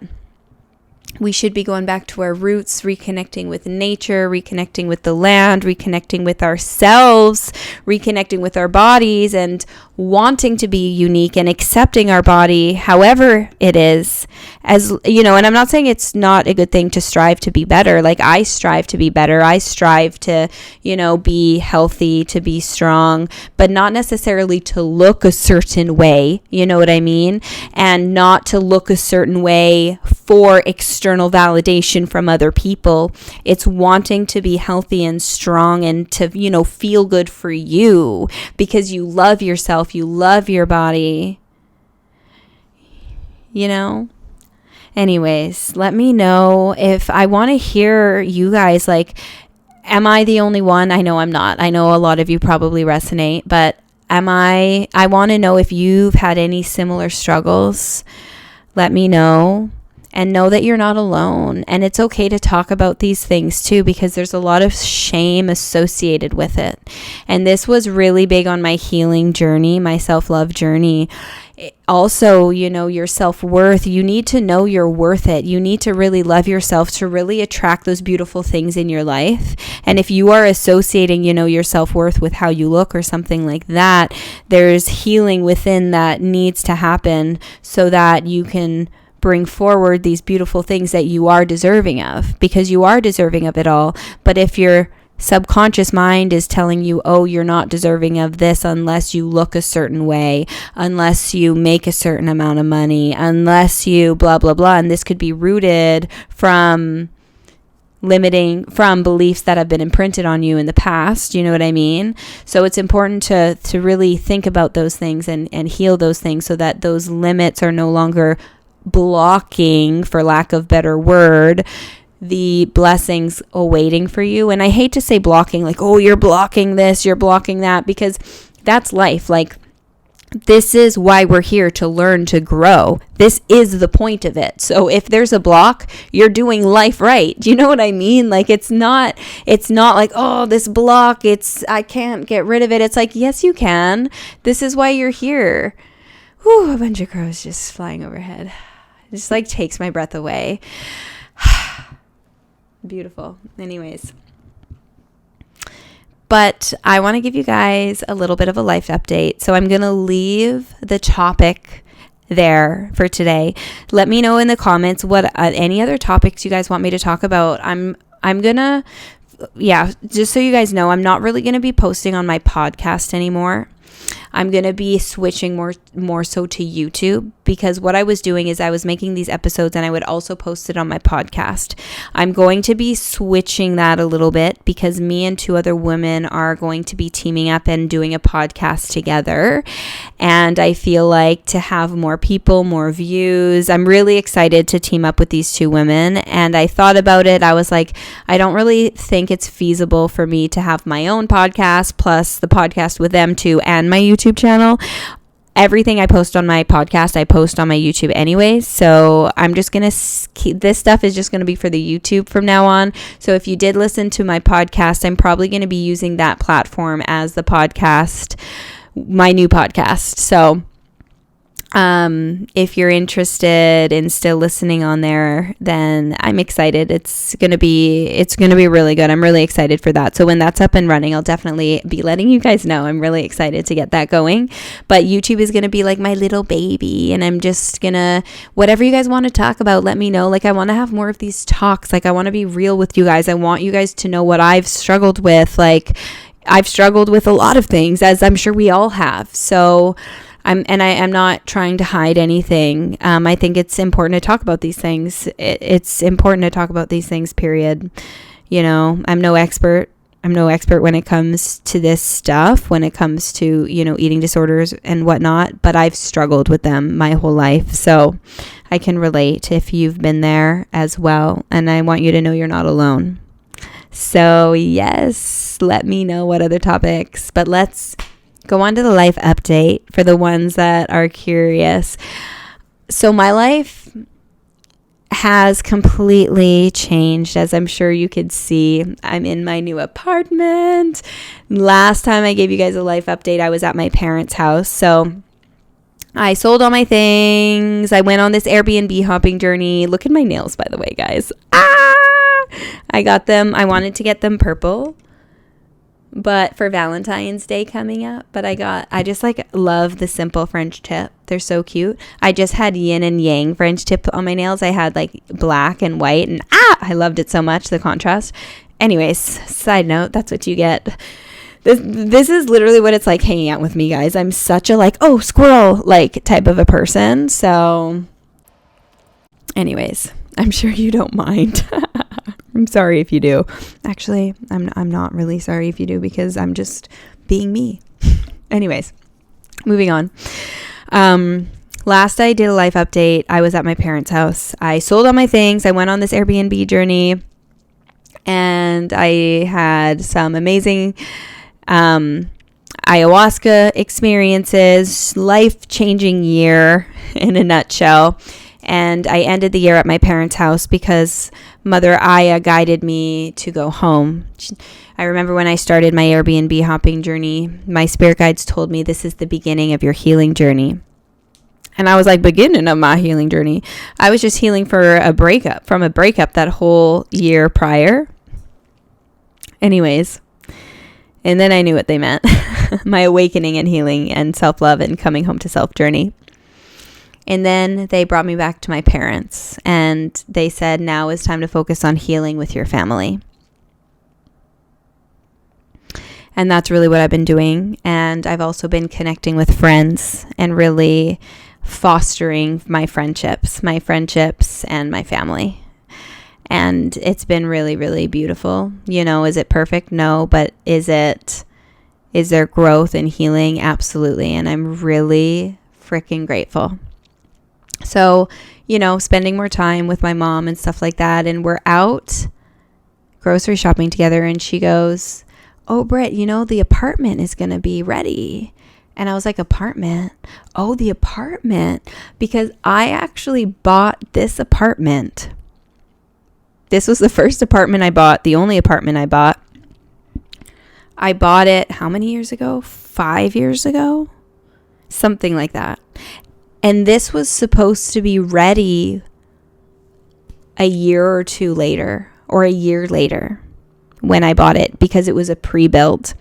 we should be going back to our roots, reconnecting with nature, reconnecting with the land, reconnecting with ourselves, reconnecting with our bodies, and wanting to be unique and accepting our body however it is. As and I'm not saying it's not a good thing to strive to be better. Like, I strive to be better. I strive to, be healthy, to be strong, but not necessarily to look a certain way. You know what I mean? And not to look a certain way for external validation from other people. It's wanting to be healthy and strong, and to, feel good for you, because you love yourself, you love your body, Anyways, let me know if I want to hear you guys. Like, am I the only one? I know I'm not. I know a lot of you probably resonate, but I want to know if you've had any similar struggles. let me know. And know that you're not alone. And it's okay to talk about these things too, because there's a lot of shame associated with it. And this was really big on my healing journey, my self-love journey. Also, your self-worth. You need to know you're worth it. You need to really love yourself to really attract those beautiful things in your life. And if you are associating, your self-worth with how you look or something like that, there's healing within that needs to happen so that you can bring forward these beautiful things that you are deserving of, because you are deserving of it all. But if your subconscious mind is telling you, oh, you're not deserving of this unless you look a certain way, unless you make a certain amount of money, unless you blah, blah, blah. And this could be rooted from beliefs that have been imprinted on you in the past. You know what I mean? So it's important to really think about those things and heal those things so that those limits are no longer blocking, for lack of better word, the blessings awaiting for you. And I hate to say blocking, like, oh, you're blocking this, you're blocking that, because that's life. Like, this is why we're here, to learn, to grow. This is the point of it. So if there's a block, you're doing life right. Do you know what I mean? Like, it's not like, oh, this block, I can't get rid of it. It's like, yes, you can. This is why you're here. Whew, a bunch of crows just flying overhead. It just like takes my breath away. Beautiful. Anyways. But I want to give you guys a little bit of a life update. So I'm going to leave the topic there for today. Let me know in the comments what any other topics you guys want me to talk about. I'm going to, just so you guys know, I'm not really going to be posting on my podcast anymore. I'm going to be switching more so to YouTube, because what I was doing is I was making these episodes and I would also post it on my podcast. I'm going to be switching that a little bit because me and 2 other women are going to be teaming up and doing a podcast together. And I feel like to have more people, more views, I'm really excited to team up with these 2 women. And I thought about it. I was like, I don't really think it's feasible for me to have my own podcast plus the podcast with them too and my YouTube channel. Everything I post on my podcast, I post on my YouTube anyways. So I'm just going to keep this stuff is just going to be for the YouTube from now on. So if you did listen to my podcast, I'm probably going to be using that platform as the podcast, my new podcast. So if you're interested in still listening on there, then I'm excited. It's going to be really good. I'm really excited for that. So when that's up and running, I'll definitely be letting you guys know. I'm really excited to get that going. But YouTube is going to be like my little baby, and I'm just going to, whatever you guys want to talk about, let me know. Like, I want to have more of these talks. Like, I want to be real with you guys. I want you guys to know what I've struggled with. Like, I've struggled with a lot of things, as I'm sure we all have. So I'm not trying to hide anything. I think it's important to talk about these things. It's important to talk about these things, period. I'm no expert. I'm no expert when it comes to this stuff, when it comes to, eating disorders and whatnot, but I've struggled with them my whole life. So I can relate if you've been there as well. And I want you to know you're not alone. So yes, let me know what other topics, but let's go on to the life update for the ones that are curious. So my life has completely changed, as I'm sure you could see. I'm in my new apartment. Last time I gave you guys a life update, I was at my parents' house. So I sold all my things. I went on this Airbnb hopping journey. Look at my nails, by the way, guys. I got them. I wanted to get them purple, but for Valentine's Day coming up, but I just love the simple French tip. They're so cute. I just had yin and yang French tip on my nails. I had like black and white, and I loved it so much, the contrast. Anyways, side note, that's what you get. This is literally what it's like hanging out with me, guys. I'm such a squirrel type of a person. So anyways, I'm sure you don't mind. I'm sorry if you do. Actually, I'm not really sorry if you do, because I'm just being me. Anyways, moving on. Last I did a life update, I was at my parents' house. I sold all my things. I went on this Airbnb journey, and I had some amazing ayahuasca experiences, life-changing year in a nutshell. And I ended the year at my parents' house because Mother Aya guided me to go home. I remember when I started my Airbnb hopping journey, my spirit guides told me this is the beginning of your healing journey. And I was like, beginning of my healing journey. I was just healing from a breakup that whole year prior. Anyways, and then I knew what they meant. My awakening and healing and self-love and coming home to self journey. And then they brought me back to my parents and they said, now is time to focus on healing with your family. And that's really what I've been doing. And I've also been connecting with friends and really fostering my friendships and my family. And it's been really, really beautiful. You know, is it perfect? No, but is there growth and healing? Absolutely. And I'm really freaking grateful. So, you know, spending more time with my mom and stuff like that. And we're out grocery shopping together and she goes, oh, Britt, you know, the apartment is going to be ready. And I was like, apartment? Oh, the apartment. Because I actually bought this apartment. This was the first apartment I bought, the only apartment I bought. I bought it how many years ago? 5 years ago? Something like that. And this was supposed to be ready a year or two later, or a year later when I bought it, because it was a pre-build.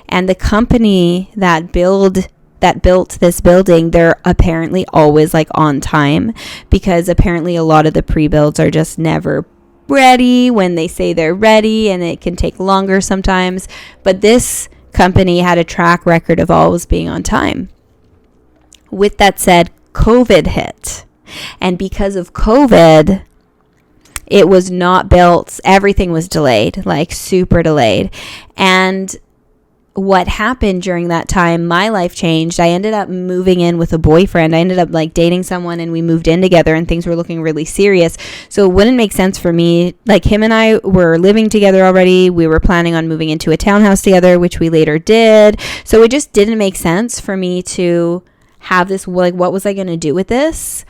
And the company that built this building, they're apparently always like on time, because apparently a lot of the pre-builds are just never ready when they say they're ready, and it can take longer sometimes. But this company had a track record of always being on time. With that said, COVID hit. And because of COVID, it was not built. Everything was delayed, like super delayed. And what happened during that time, my life changed. I ended up moving in with a boyfriend. I ended up like dating someone and we moved in together and things were looking really serious. So it wouldn't make sense for me. Like him and I were living together already. We were planning on moving into a townhouse together, which we later did. So it just didn't make sense for me to have this, like, what was I going to do with this?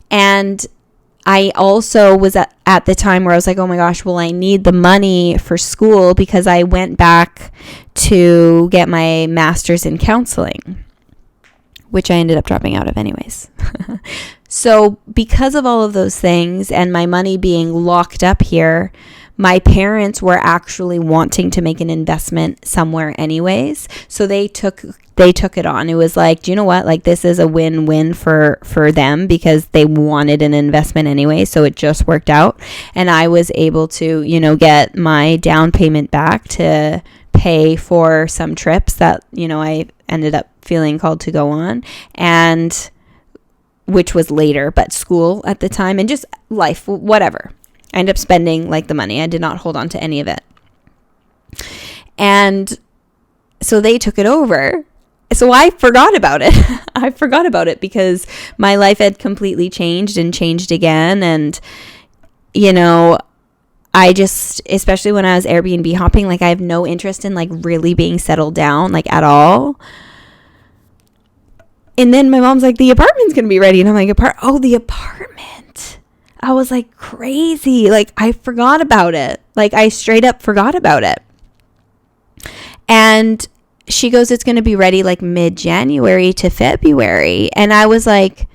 And I also was at the time where I was like, oh my gosh, well, I need the money for school because I went back to get my master's in counseling, which I ended up dropping out of anyways. So because of all of those things and my money being locked up here, my parents were actually wanting to make an investment somewhere anyways. So they took it on. It was like, do you know what? Like, this is a win-win for them because they wanted an investment anyway. So it just worked out. And I was able to, you know, get my down payment back to pay for some trips that, you know, I ended up feeling called to go on, and which was later, but school at the time and just life, whatever. I ended up spending like the money. I did not hold on to any of it. And so they took it over. So I forgot about it. I forgot about it because my life had completely changed and changed again. And, you know, I just, especially when I was Airbnb hopping, like I have no interest in like really being settled down, like at all. And then my mom's like, the apartment's going to be ready. And I'm like, the apartment. I was like crazy. Like I forgot about it. Like I straight up forgot about it. And she goes, it's going to be ready like mid-January to February. And I was like,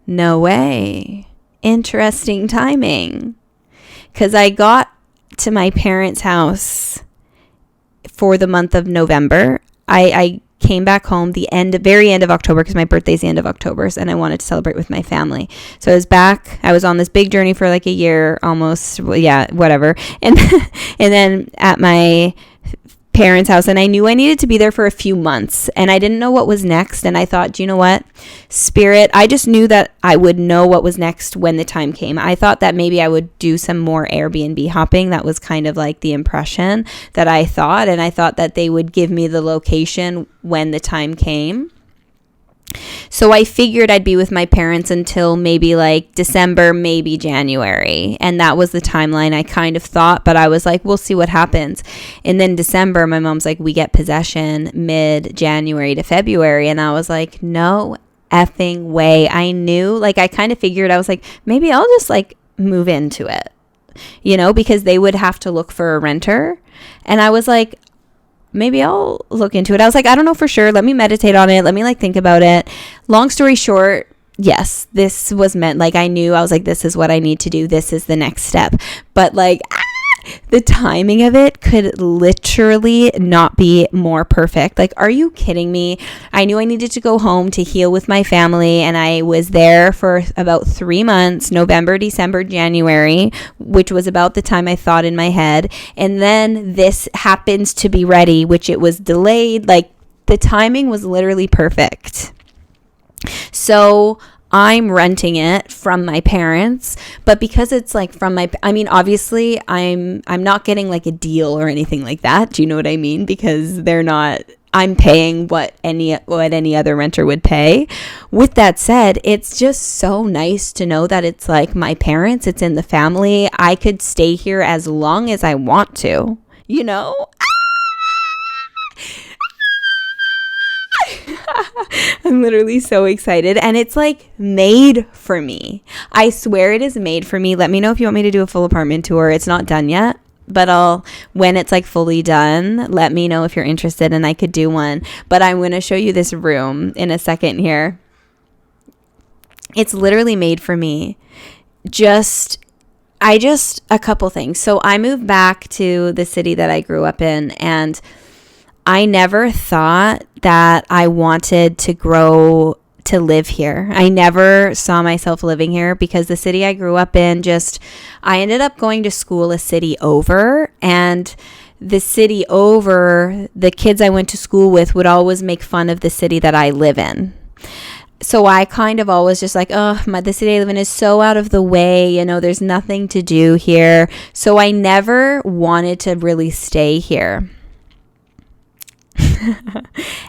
no way. Interesting timing. Because I got to my parents' house for the month of November. I came back home very end of October, because my birthday's the end of October, and I wanted to celebrate with my family. So I was back. I was on this big journey for like a year almost. Well, yeah, whatever. And then at my parents' house, and I knew I needed to be there for a few months, and I didn't know what was next. And I thought, do you know what, Spirit, I just knew that I would know what was next when the time came. I thought that maybe I would do some more Airbnb hopping. That was kind of like the impression that I thought, and I thought that they would give me the location when the time came. So I figured I'd be with my parents until maybe like December, maybe January. And that was the timeline I kind of thought, but I was like, we'll see what happens. And then December, my mom's like, we get possession mid-January to February. And I was like, no effing way. I knew, like, I kind of figured, I was like, maybe I'll just like move into it, you know, because they would have to look for a renter. And I was like, maybe I'll look into it. I was like, I don't know for sure. Let me meditate on it. Let me like think about it. Long story short, yes, this was meant, like, I knew, I was like, this is what I need to do. This is the next step. But like, the timing of it could literally not be more perfect. Like, are you kidding me? I knew I needed to go home to heal with my family, and I was there for about 3 months, November, December, January, which was about the time I thought in my head. And then this happens to be ready, which it was delayed. Like, the timing was literally perfect. So I'm renting it from my parents, but because it's like from my, I mean, obviously I'm not getting like a deal or anything like that. Do you know what I mean? Because they're not, I'm paying what any other renter would pay. With that said, it's just so nice to know that it's like my parents, it's in the family. I could stay here as long as I want to, you know? I'm literally so excited, and it's like made for me. I swear it is made for me. Let me know if you want me to do a full apartment tour. It's not done yet, but when it's like fully done, let me know if you're interested and I could do one. But I'm going to show you this room in a second here. It's literally made for me. A couple things. So I moved back to the city that I grew up in, and I never thought that I wanted to live here. I never saw myself living here because the city I grew up in, I ended up going to school a city over, and the city over, the kids I went to school with would always make fun of the city that I live in. So I kind of always just like, the city I live in is so out of the way, you know, there's nothing to do here. So I never wanted to really stay here.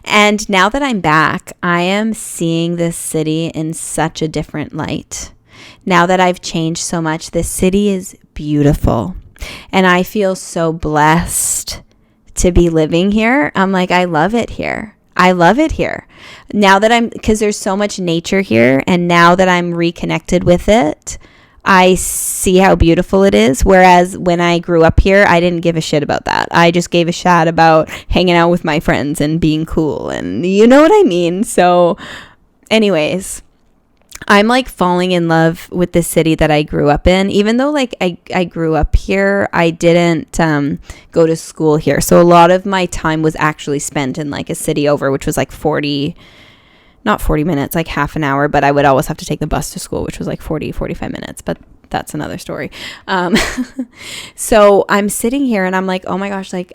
And now that I'm back, I am seeing this city in such a different light. Now that I've changed so much, this city is beautiful. And I feel so blessed to be living here. I'm like, I love it here. I love it here. Now that because there's so much nature here, and now that I'm reconnected with it, I see how beautiful it is. Whereas when I grew up here, I didn't give a shit about that. I just gave a shit about hanging out with my friends and being cool. And you know what I mean? So anyways, I'm like falling in love with the city that I grew up in. Even though like I grew up here, I didn't go to school here. So a lot of my time was actually spent in like a city over, which was like not 40 minutes, like half an hour, but I would always have to take the bus to school, which was like 45 minutes, but that's another story. So I'm sitting here and I'm like, oh my gosh, like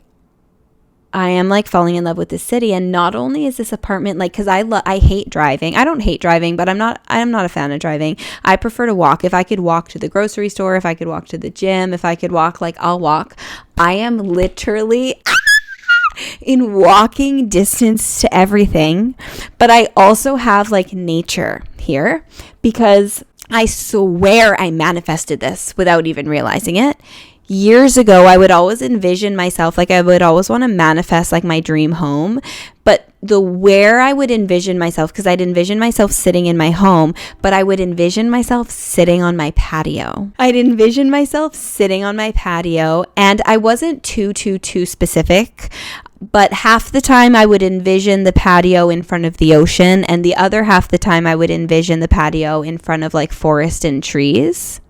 I am like falling in love with this city. And not only is this apartment, like, cause I hate driving. I don't hate driving, but I'm not a fan of driving. I prefer to walk. If I could walk to the grocery store, if I could walk to the gym, if I could walk, like I'll walk. I am literally in walking distance to everything. But I also have like nature here because I swear I manifested this without even realizing it. Years ago, I would always envision myself, like I would always want to manifest like my dream home, but where I would envision myself, because I'd envision myself sitting in my home, but I would envision myself sitting on my patio. I'd envision myself sitting on my patio, and I wasn't too specific, but half the time I would envision the patio in front of the ocean, and the other half the time I would envision the patio in front of like forest and trees.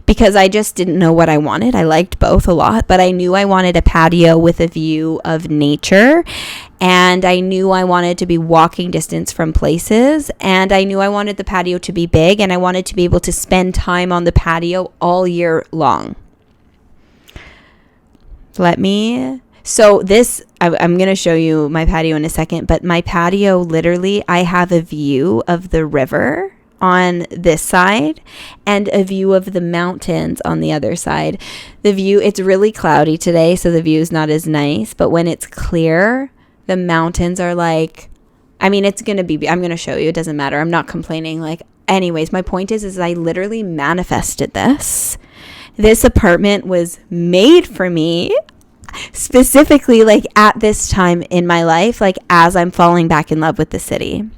Because I just didn't know what I wanted. I liked both a lot, but I knew I wanted a patio with a view of nature, and I knew I wanted to be walking distance from places, and I knew I wanted the patio to be big, and I wanted to be able to spend time on the patio all year long. So this, I'm going to show you my patio in a second, but my patio, literally, I have a view of the river on this side and a view of the mountains on the other side. The view, it's really cloudy today, so the view is not as nice, but when it's clear, the mountains are like, I mean, I'm going to show you, it doesn't matter. I'm not complaining. Like, anyways, my point is I literally manifested this. This apartment was made for me specifically like at this time in my life, like as I'm falling back in love with the city.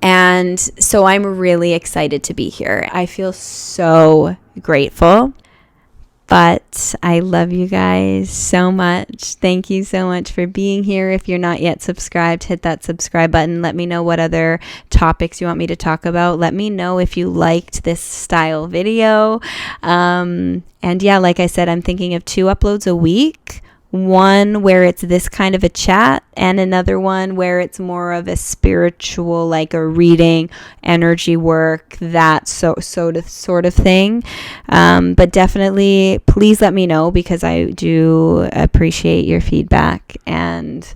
And so I'm really excited to be here. I feel so grateful. But I love you guys so much. Thank you so much for being here. If you're not yet subscribed, hit that subscribe button. Let me know what other topics you want me to talk about. Let me know if you liked this style video. And yeah, like I said, I'm thinking of 2 uploads a week. One where it's this kind of a chat, and another one where it's more of a spiritual, like a reading, energy work, that sort of thing. But definitely, please let me know, because I do appreciate your feedback. And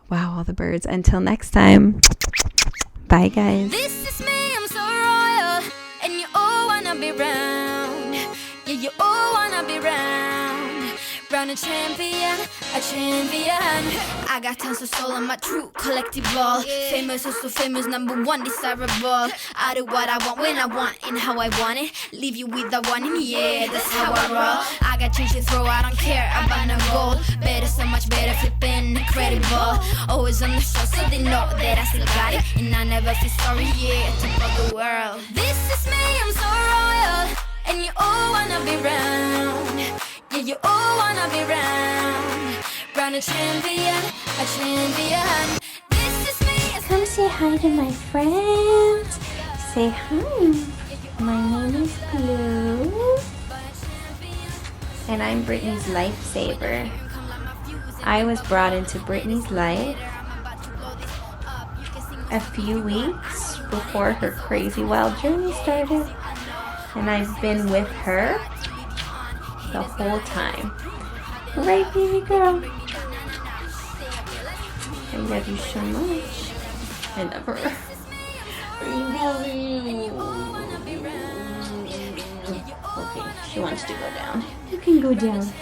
wow, all the birds. Until next time, bye guys. This is me, I'm so royal, and you all wanna be round. Yeah, you all wanna be round. Round a champion, a champion. I got tons of soul on my true collectible. Famous, also famous, #1 desirable. I do what I want, when I want, and how I want it. Leave you with the one, and yeah, that's how I roll. I got change to throw, I don't care about no gold. Better, so much better, flipping incredible. Always on the show, so they know that I still got it. And I never feel sorry, yeah, to all the world. This is me, I'm so royal, and you all wanna be round. Yeah, you all wanna be round. Round a champion, a champion. This is me. Come say hi to my friends. Say hi. My name is Blue. And I'm Brittany's lifesaver. I was brought into Brittany's life a few weeks before her crazy wild journey started. And I've been with her the whole time. Right, baby girl? I love you so much. I love her. I love you. Okay, she wants to go down. You can go down.